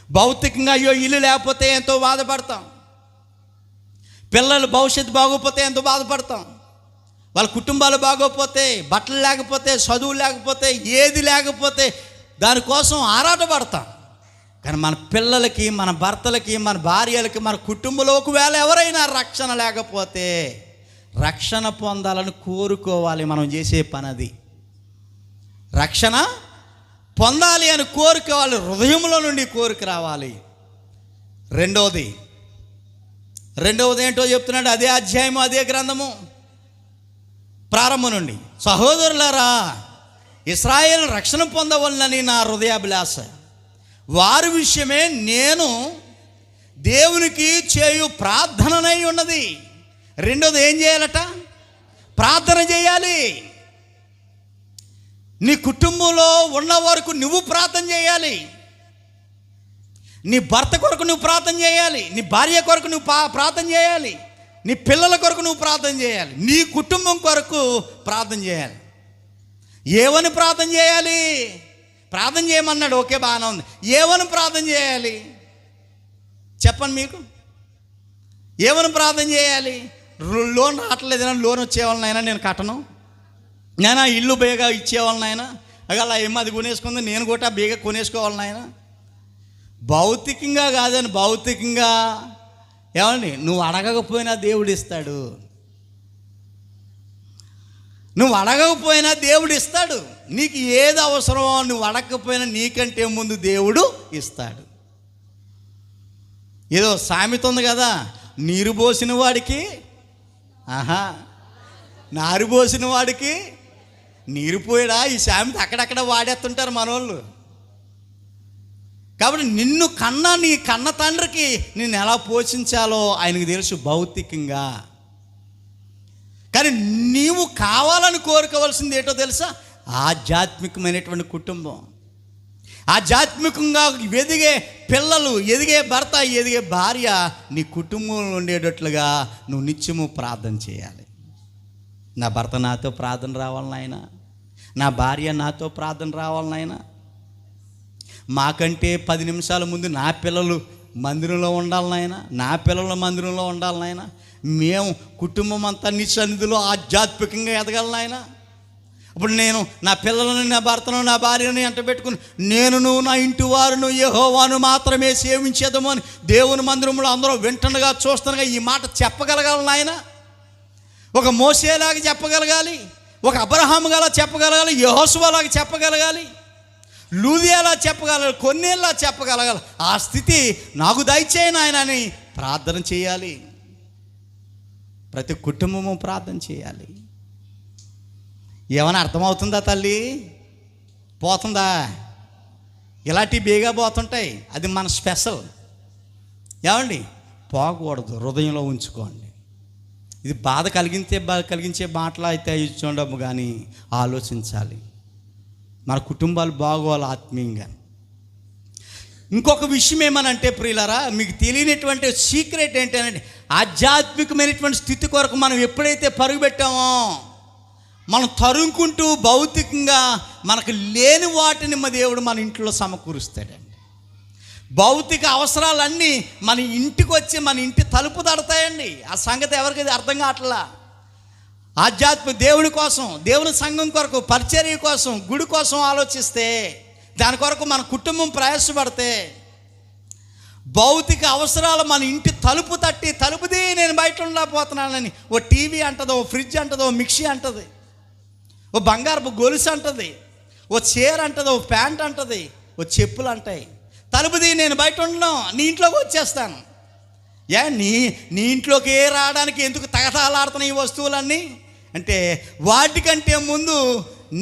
భౌతికంగా అయ్యో ఇల్లు లేకపోతే ఎంతో బాధపడతాం, పిల్లలు భవిష్యత్తు బాగోపోతే ఎంతో బాధపడతాం, వాళ్ళ కుటుంబాలు బాగోపోతే, బట్టలు లేకపోతే, చదువు లేకపోతే, ఏది లేకపోతే దానికోసం ఆరాటపడతాం. కానీ మన పిల్లలకి, మన భర్తలకి, మన భార్యలకి, మన కుటుంబంలో ఒకవేళ ఎవరైనా రక్షణ లేకపోతే రక్షణ పొందాలని కోరుకోవాలి. మనం చేసే పని అది. రక్షణ పొందాలి అని కోరుకోవాలి, హృదయంలో నుండి కోరిక రావాలి. రెండవది ఏంటో చెప్తున్నాడు. అదే అధ్యాయము, అదే గ్రంథము ప్రారంభం నుండి, సహోదరులారా, ఇశ్రాయేలు రక్షణ పొందవలనని నా హృదయాభిలాష, వారి విషయమే నేను దేవునికి చేయు ప్రార్థననై ఉన్నది. రెండోది ఏం చేయాలట? ప్రార్థన చేయాలి. నీ కుటుంబంలో ఉన్న వరకు నువ్వు ప్రార్థన చేయాలి. నీ భర్త కొరకు నువ్వు ప్రార్థన చేయాలి. నీ భార్య కొరకు నువ్వు ప్రార్థన చేయాలి. నీ పిల్లల కొరకు నువ్వు ప్రార్థన చేయాలి. నీ కుటుంబం కొరకు ప్రార్థన చేయాలి. ఏమని ప్రార్థన చేయాలి? ప్రార్థన చేయమన్నాడు, ఓకే, బాగానే ఉంది. ఏమని ప్రార్థన చేయాలి చెప్పండి మీకు? ఏమని ప్రార్థన చేయాలి? లోన్ రావట్లేదైనా, లోన్ వచ్చేవాళ్ళనైనా నేను కట్టను, నేను ఇల్లు బేగా ఇచ్చేవాళ్ళనైనా, అలా ఏమో అది కొనేసుకుంది, నేను కూడా బేగా కొనేసుకోవాలనైనా. భౌతికంగా కాదని, భౌతికంగా ఏమండి, నువ్వు అడగకపోయినా దేవుడు ఇస్తాడు. నువ్వు అడగకపోయినా దేవుడు ఇస్తాడు. నీకు ఏది అవసరమో నువ్వు అడగకపోయినా నీకంటే ముందు దేవుడు ఇస్తాడు. ఏదో సామెత ఉంది కదా, నీరు పోసిన వాడికి నారు పోసిన వాడికి నీరు పోయడా. ఈ సామెత అక్కడక్కడ వాడేస్తుంటారు మనోళ్ళు. కాబట్టి నిన్ను కన్నా నీ కన్న తండ్రికి నిన్ను ఎలా పోషించాలో ఆయనకు తెలుసు భౌతికంగా. కానీ నీవు కావాలని కోరుకోవాల్సింది ఏంటో తెలుసా? ఆధ్యాత్మికమైనటువంటి కుటుంబం, ఆధ్యాత్మికంగా ఎదిగే పిల్లలు, ఎదిగే భర్త, ఎదిగే భార్య నీ కుటుంబంలో ఉండేటట్లుగా నువ్వు నిత్యము ప్రార్థన చేయాలి. నా భర్త నాతో ప్రార్థన రావాలి నాయన, నా భార్య నాతో ప్రార్థన రావాలి నాయన. మాకంటే 10 నిమిషాల ముందు నా పిల్లలు మందిరంలో ఉండాలి నాయన, నా పిల్లల మందిరంలో ఉండాలి నాయన. మేము కుటుంబం అంతా నీ సన్నిధిలో ఆధ్యాత్మికంగా ఎదగాలి నాయన. ఇప్పుడు నేను నా పిల్లలను, నా భర్తను, నా భార్యను ఎంట పెట్టుకుని నేనును నా ఇంటి వారును యెహోవాను మాత్రమే సేవించేదము అని దేవుని మందిరంలో అందరూ వింటుండగా చూస్తుండగా ఈ మాట చెప్పగలగాలి నాయన. ఒక మోసేలాగా చెప్పగలగాలి, ఒక అబ్రహాముగా చెప్పగలగాలి, యెహోషువలాగా చెప్పగలగాలి, లూదియాలా చెప్పగలగాలి, కొన్నేళ్ళలా చెప్పగలగాలి. ఆ స్థితి నాకు దయచేయి నాయన అని ప్రార్థన చేయాలి. ప్రతి కుటుంబము ప్రార్థన చేయాలి. ఏమైనా అర్థమవుతుందా తల్లి? పోతుందా? ఇలాంటివి బేగా పోతుంటాయి. అది మన స్పెషల్. ఏమండి, పోకూడదు, హృదయంలో ఉంచుకోండి. ఇది బాధ కలిగించే మాటలు అయితే చూడము, కానీ ఆలోచించాలి. మన కుటుంబాలు బాగోవాలి ఆత్మీయంగా. ఇంకొక విషయం ఏమనంటే ప్రియులారా, మీకు తెలియనటువంటి సీక్రెట్ ఏంటంటే, ఆధ్యాత్మికమైనటువంటి స్థితి కొరకు మనం ఎప్పుడైతే పరుగు పెట్టామో, మనం తరుముకుంటూ భౌతికంగా మనకు లేని వాటిని మా దేవుడు మన ఇంట్లో సమకూరుస్తాడండి. భౌతిక అవసరాలన్నీ మన ఇంటికి వచ్చి మన ఇంటి తలుపు తడతాయండి. ఆ సంగతి ఎవరికి అర్థం కావట్లా. ఆధ్యాత్మిక దేవుడి కోసం, దేవుని సంఘం కొరకు, పరిచర్య కోసం, గుడి కోసం ఆలోచిస్తే, దాని కొరకు మన కుటుంబం ప్రయాసపడితే, భౌతిక అవసరాలు మన ఇంటి తలుపు తట్టి, తలుపుది నేను బయట ఉండకపోతున్నానని ఓ టీవీ అంటది, ఓ ఫ్రిడ్జ్ అంటది, ఓ మిక్సీ అంటది, ఓ బంగారపు గొలుసు అంటది, ఓ చీర అంటది, ఓ ప్యాంట్ అంటది, ఓ చెప్పులు అంటాయి. తలుపుది నేను బయట ఉండను, నీ ఇంట్లోకి వచ్చేస్తాను. నీ ఇంట్లోకి రావడానికి ఎందుకు తగతాలాడుతున్నాయి ఈ వస్తువులన్నీ అంటే, వాటికంటే ముందు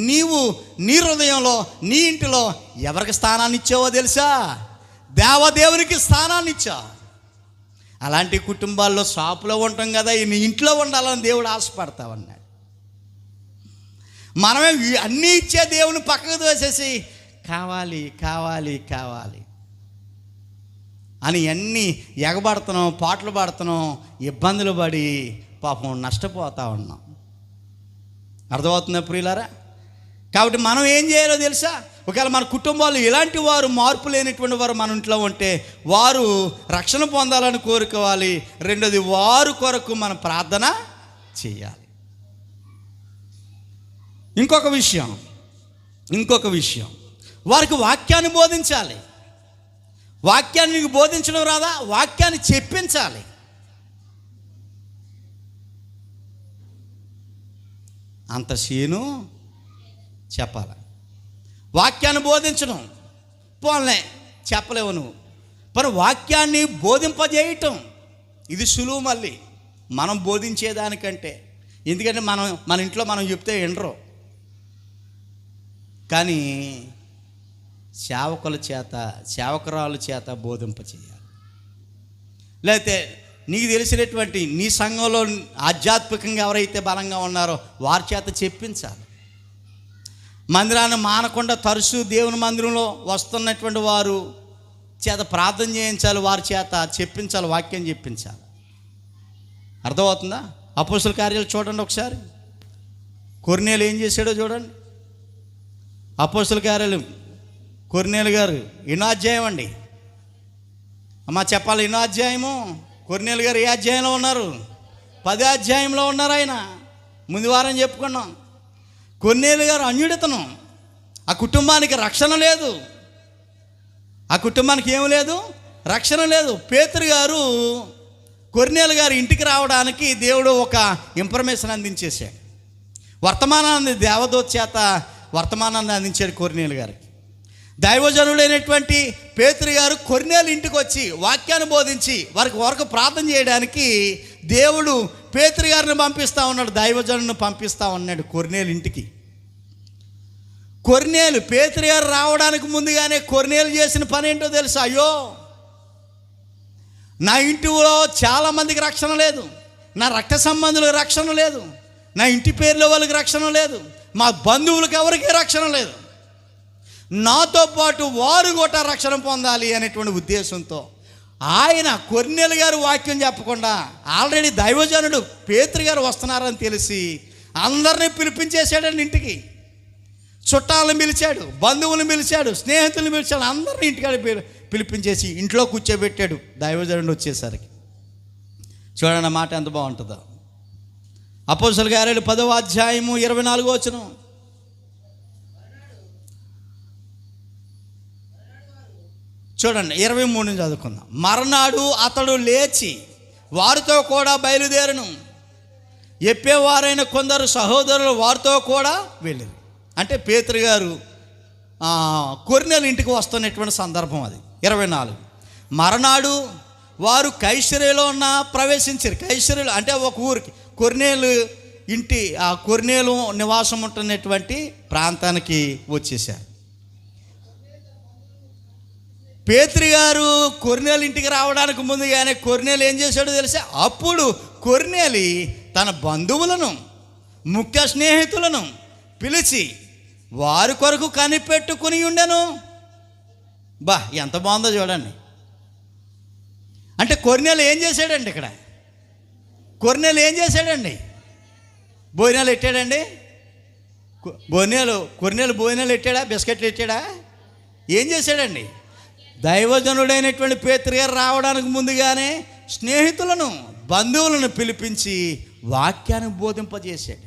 నీవు నీ హృదయంలో, నీ ఇంటిలో ఎవరికి స్థానాన్ని ఇచ్చావో తెలుసా? దేవదేవునికి స్థానాన్ని ఇచ్చావు. అలాంటి కుటుంబాల్లో షాపులో ఉంటాం కదా, నీ ఇంట్లో ఉండాలని దేవుడు ఆశపడతావన్నాడు. మనమే అన్నీ ఇచ్చే దేవుని పక్కకు తోసేసి కావాలి కావాలి కావాలి అని అన్నీ ఎగబడుతున్నాం, పాటలు పాడుతున్నాం, ఇబ్బందులు పడి పాపం నష్టపోతూ ఉన్నాం. అర్థమవుతుందా ప్రియులారా? కాబట్టి మనం ఏం చేయాలో తెలుసా? ఒకవేళ మన కుటుంబాలు ఇలాంటి వారు, మార్పు లేనటువంటి వారు మన ఇంట్లో ఉంటే, వారు రక్షణ పొందాలని కోరుకోవాలి. రెండోది, వారు కొరకు మనం ప్రార్థన చేయాలి. ఇంకొక విషయం వారికి వాక్యాన్ని బోధించాలి. వాక్యాన్ని నీకు బోధించడం రాదా? వాక్యాన్ని చెప్పించాలి. అంత సీను చెప్పాలి. వాక్యాన్ని బోధించడం పోలే చెప్పలేవు నువ్వు, మరి వాక్యాన్ని బోధింపజేయటం ఇది సులువు. మళ్ళీ మనం బోధించేదానికంటే, ఎందుకంటే మన ఇంట్లో మనం చెప్తే వినరు. కానీ సేవకురాల చేత బోధింప చేయాలి. లేకపోతే నీకు తెలిసినటువంటి నీ సంఘంలో ఆధ్యాత్మికంగా ఎవరైతే బలంగా ఉన్నారో వారి చేత చెప్పించాలి. మందిరాన్ని మానకుండా తరచూ దేవుని మందిరంలో వస్తున్నటువంటి వారు చేత ప్రార్థన చేయించాలి, వారి చేత చెప్పించాలి, వాక్యం చెప్పించాలి. అర్థమవుతుందా? అపోస్తల కార్యాలు చూడండి ఒకసారి. కొర్నేలు ఏం చేశాడో చూడండి. అపోస్తల కార్యాలు కొర్నేలు గారు ఎన్నో అధ్యాయం అండి అమ్మా చెప్పాలి, ఎన్నో అధ్యాయము? కొర్నేలు గారు ఏ అధ్యాయంలో ఉన్నారు? 10వ అధ్యాయంలో ఉన్నారు. ఆయన ముందు వారం చెప్పుకున్నాం. కొర్నేలు గారు అన్యుడితను, ఆ కుటుంబానికి రక్షణ లేదు, ఆ కుటుంబానికి ఏమి లేదు, రక్షణ లేదు. పేతురు గారు కొర్నేలు గారు ఇంటికి రావడానికి దేవుడు ఒక ఇన్ఫర్మేషన్ అందించేశాడు. వర్తమానాన్ని దేవదూత చేత వర్తమానాన్ని అందించాడు కొర్నేలు గారికి. దైవజనులైనటువంటి పేతురు గారు కొర్నేలు ఇంటికి వచ్చి వాక్యాన్ని బోధించి వరకు ప్రార్థన చేయడానికి దేవుడు పేతురు గారిని పంపిస్తూ ఉన్నాడు, దైవజనుని పంపిస్తూ ఉన్నాడు కొర్నేలు ఇంటికి. కొర్నేలు పేతురు గారు రావడానికి ముందుగానే కొర్నేలు చేసిన పని ఏంటో తెలుసా? అయ్యో, నా ఇంటిలో చాలామందికి రక్షణ లేదు, నా రక్త సంబంధులకు రక్షణ లేదు, నా ఇంటి పేర్లో వాళ్ళకి రక్షణ లేదు, మా బంధువులకు ఎవరికీ రక్షణ లేదు, నాతో పాటు వారు కూడా రక్షణ పొందాలి అనేటువంటి ఉద్దేశంతో ఆయన కొర్నేలు గారు వాక్యం చెప్పకుండా ఆల్రెడీ దైవజనుడు పేతురు గారు వస్తున్నారని తెలిసి అందరినీ పిలిపించేశాడండి ఇంటికి. చుట్టాలను పిలిచాడు, బంధువులను పిలిచాడు, స్నేహితులను పిలిచాడు, అందరినీ ఇంటికాడ పిలిపించేసి ఇంట్లో కూర్చోబెట్టాడు దైవజనుడు వచ్చేసరికి. చూడండి మాట ఎంత బాగుంటుందో. అపోస్తల కార్యాలు 10వ అధ్యాయము 24వ వచనం. చూడండి 23 చదువుకుందాం. మర్నాడు అతడు లేచి వారితో కూడా బయలుదేరను, చెప్పేవారైన కొందరు సహోదరులు వారితో కూడా వెళ్ళారు. అంటే పేతురు గారు కొర్నేలు ఇంటికి వస్తున్నటువంటి సందర్భం అది. 24 మర్నాడు వారు కైసరేలో ప్రవేశించారు. కైసరేలో అంటే ఒక ఊరికి, కొర్నేలు ఇంటి ఆ కొర్నేలు నివాసం ఉంటున్నటువంటి ప్రాంతానికి వచ్చేసారు. పేతురు గారు కొర్నేలు ఇంటికి రావడానికి ముందుగానే కొర్నేలు ఏం చేశాడో తెలుసా? అప్పుడు కొర్నేలి తన బంధువులను ముఖ్య స్నేహితులను పిలిచి వారి కొరకు కనిపెట్టుకుని ఉండెను. బా ఎంత బాగుందో చూడండి. అంటే కొర్నేలు ఏం చేశాడండి ఇక్కడ? కొర్నేలు ఏం చేశాడండి? భోజనాలు ఎట్టాడండి? కొర్నేలు భోజనాలు ఎట్టాడా? బిస్కెట్లు ఎట్టాడా? ఏం చేశాడండి? దైవజనుడైనటువంటి పేతురు గారు రావడానికి ముందుగానే స్నేహితులను బంధువులను పిలిపించి వాక్యాన్ని బోధింపజేశాడు.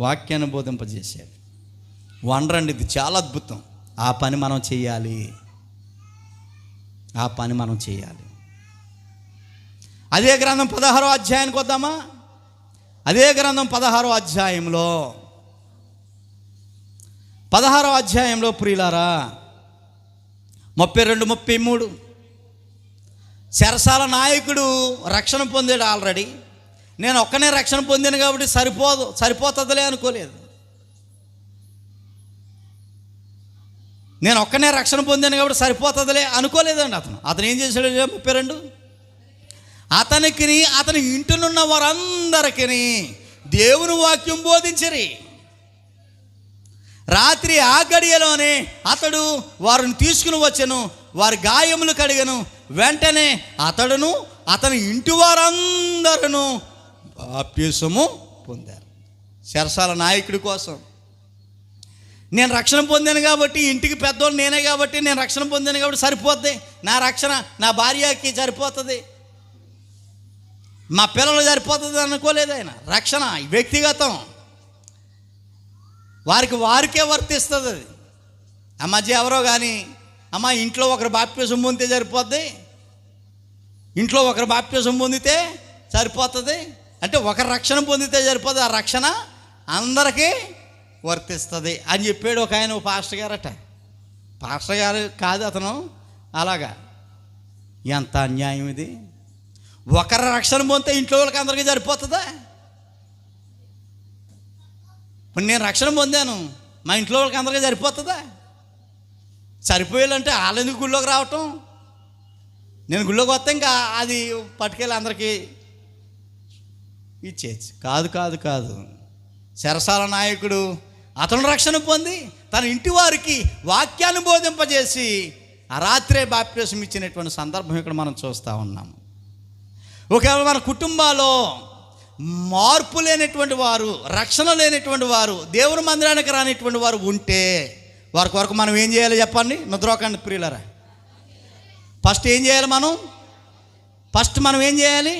వాక్యాన్ని బోధింపజేశాడు. వండరండి, ఇది చాలా అద్భుతం. ఆ పని మనం చేయాలి, ఆ పని మనం చేయాలి. అదే గ్రంథం 16వ అధ్యాయానికి వద్దామా? అదే గ్రంథం 16వ అధ్యాయంలో 16వ అధ్యాయంలో ప్రియులారా 32, 33 చెరసాల నాయకుడు రక్షణ పొందాడు ఆల్రెడీ. నేను ఒక్కనే రక్షణ పొందాను కాబట్టి సరిపోతుందిలే అనుకోలేదు. నేను ఒక్కనే రక్షణ పొందాను కాబట్టి సరిపోతుందిలే అనుకోలేదండి. అతను ఏం చేశాడు? 32 అతని ఇంటినున్న వారందరికీ దేవుని వాక్యం బోధించరి. రాత్రి ఆ గడియలోనే అతడు వారిని తీసుకుని వచ్చెను, వారి గాయములు కడిగను. వెంటనే అతడును అతని ఇంటి వారందరూ బాప్తిసము పొందారు. చెరసాల నాయకుడి కోసం నేను రక్షణ పొందాను కాబట్టి, ఇంటికి పెద్దోళ్ళు నేనే కాబట్టి నేను రక్షణ పొందాను కాబట్టి సరిపోద్ది, నా రక్షణ నా భార్యకి సరిపోతుంది, మా పిల్లలు సరిపోతుంది అనుకోలేదు ఆయన. రక్షణ వ్యక్తిగతం, వారికే వర్తిస్తుంది అది. ఆ మధ్య ఎవరో కానీ అమ్మ ఇంట్లో ఒకరు బాప్తిసం పొందితే సరిపోద్ది, ఇంట్లో ఒకరు బాప్తిసం పొందితే సరిపోతుంది అంటే ఒకరు రక్షణ పొందితే సరిపోదు, ఆ రక్షణ అందరికీ వర్తిస్తుంది అని చెప్పాడు ఒక ఆయన, పాస్టర్ గారట. పాస్టర్ గారు కాదు అతను. అలాగా ఎంత అన్యాయం ఇది! ఒకరు రక్షణ పొందితే ఇంట్లో వాళ్ళకి అందరికీ సరిపోతుందా? ఇప్పుడు నేను రక్షణ పొందాను, మా ఇంట్లో వాళ్ళకి అందరికీ సరిపోతుందా? సరిపోయాలంటే వాళ్ళెందుకు గుళ్ళోకి రావటం? నేను గుళ్ళోకి వస్తే ఇంకా అది పట్టుకెళ్ళి అందరికీ ఇచ్చేయచ్చు. కాదు కాదు కాదు. చెరసాల నాయకుడు అతను రక్షణ పొంది తన ఇంటి వారికి వాక్యాన్ని బోధింపజేసి ఆ రాత్రే బాప్తిసం ఇచ్చినటువంటి సందర్భం ఇక్కడ మనం చూస్తూ ఉన్నాము. ఒకవేళ మన కుటుంబాల్లో మార్పు లేనటువంటి వారు, రక్షణ లేనటువంటి వారు, దేవుని మందిరానికి రానిటువంటి వారు ఉంటే వారి కొరకు మనం ఏం చేయాలి చెప్పండి? నిద్రోకండి ప్రియులరా. ఫస్ట్ ఏం చేయాలి? మనం ఏం చేయాలి?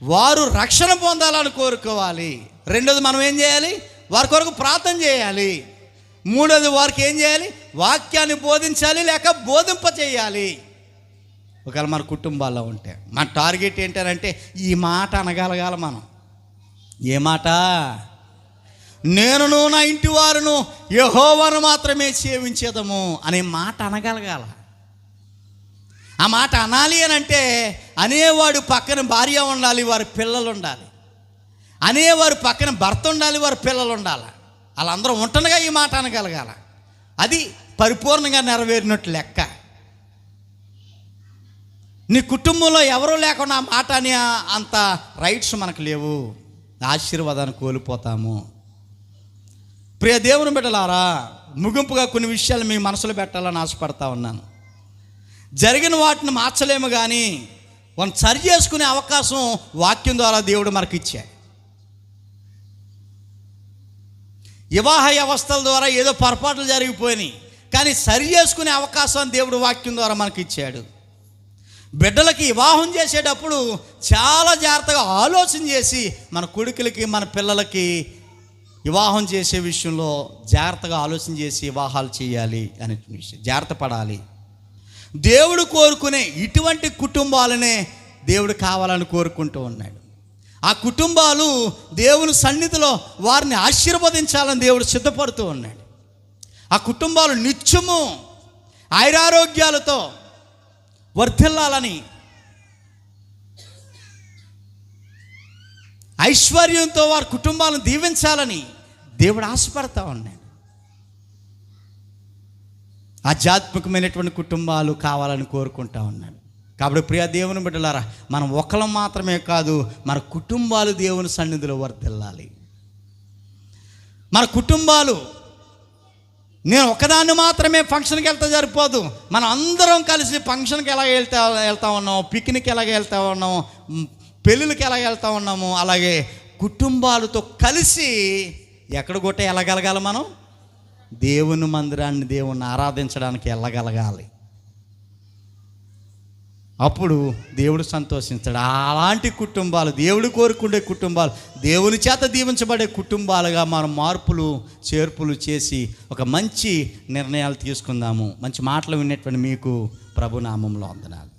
వారు రక్షణ పొందాలని కోరుకోవాలి. రెండోది మనం ఏం చేయాలి? వారి కొరకు ప్రార్థన చేయాలి. మూడోది వారికి ఏం చేయాలి? వాక్యాన్ని బోధించాలి, లేక బోధింప చేయాలి. ఒకవేళ మన కుటుంబాల్లో ఉంటే మన టార్గెట్ ఏంటంటే ఈ మాట అనగలగాలి మనం. ఏ మాట? నేనును నా ఇంటి వారును యెహోవాను మాత్రమే సేవించేదము అనే మాట అనగలగాల. ఆ మాట అనాలి అని అంటే అనేవాడు పక్కన భార్య ఉండాలి, వారి పిల్లలు ఉండాలి. అనేవారు పక్కన భర్త ఉండాలి, వారి పిల్లలు ఉండాలి. వాళ్ళందరూ ఉంటుండగా ఈ మాట అనగలగాల. అది పరిపూర్ణంగా నెరవేరినట్టు లెక్క. నీ కుటుంబంలో ఎవరూ లేకుండా ఆ మాట అని అంత రైట్స్ మనకు లేవు. ఆశీర్వాదాన్ని కోల్పోతాము. ప్రియ దేవుని బిడ్డలారా, ముగింపుగా కొన్ని విషయాలు మీ మనసులో పెట్టాలని ఆశపడతా ఉన్నాను. జరిగిన వాటిని మార్చలేము, కానీ వాళ్ళని సరి చేసుకునే అవకాశం వాక్యం ద్వారా దేవుడు మనకి ఇచ్చాడు. వివాహ వ్యవస్థల ద్వారా ఏదో పొరపాట్లు జరిగిపోయినాయి, కానీ సరి చేసుకునే అవకాశం దేవుడు వాక్యం ద్వారా మనకి ఇచ్చాడు. బిడ్డలకి వివాహం చేసేటప్పుడు చాలా జాగ్రత్తగా ఆలోచన చేసి మన కొడుకులకి మన పిల్లలకి వివాహం చేసే విషయంలో జాగ్రత్తగా ఆలోచన చేసి వివాహాలు చేయాలి అనే విషయం జాగ్రత్త పడాలి. దేవుడు కోరుకునే ఇటువంటి కుటుంబాలనే దేవుడు కావాలని కోరుకుంటూ ఉన్నాడు. ఆ కుటుంబాలు దేవుని సన్నిధిలో వారిని ఆశీర్వదించాలని దేవుడు సిద్ధపడుతూ ఉన్నాడు. ఆ కుటుంబాలు నిత్యము ఆయురారోగ్యాలతో వర్ధిల్లాలని, ఐశ్వర్యంతో వారి కుటుంబాలను దీవించాలని దేవుడు ఆశపడతా ఉన్నాడు. ఆధ్యాత్మికమైనటువంటి కుటుంబాలు కావాలని కోరుకుంటా ఉన్నాడు. కాబట్టి ప్రియ దేవుని బిడ్డలారా, మనం ఒకళ్ళం మాత్రమే కాదు, మన కుటుంబాలు దేవుని సన్నిధిలో వర్ధిల్లాలి. మన కుటుంబాలు, నేను ఒకదాన్ని మాత్రమే ఫంక్షన్కి వెళ్తే సరిపోదు. మనం అందరం కలిసి ఫంక్షన్కి ఎలాగ వెళ్తా ఉన్నాం, పిక్నిక్ ఎలాగ వెళ్తా ఉన్నాం, పెళ్ళిళ్ళకి ఎలాగ వెళ్తా ఉన్నాము, అలాగే కుటుంబాలతో కలిసి ఎక్కడ కొట్టే వెళ్ళగలగాలి? మనం దేవుని మందిరాన్ని, దేవుణ్ణి ఆరాధించడానికి వెళ్ళగలగాలి. అప్పుడు దేవుడు సంతోషించాడు. అలాంటి కుటుంబాలు, దేవుడు కోరుకునే కుటుంబాలు, దేవుని చేత దీవించబడే కుటుంబాలుగా మనం మార్పులు చేర్పులు చేసి ఒక మంచి నిర్ణయాలు తీసుకుందాము. మంచి మాటలు వినేటువంటి మీకు ప్రభునామంలో వందనాలు.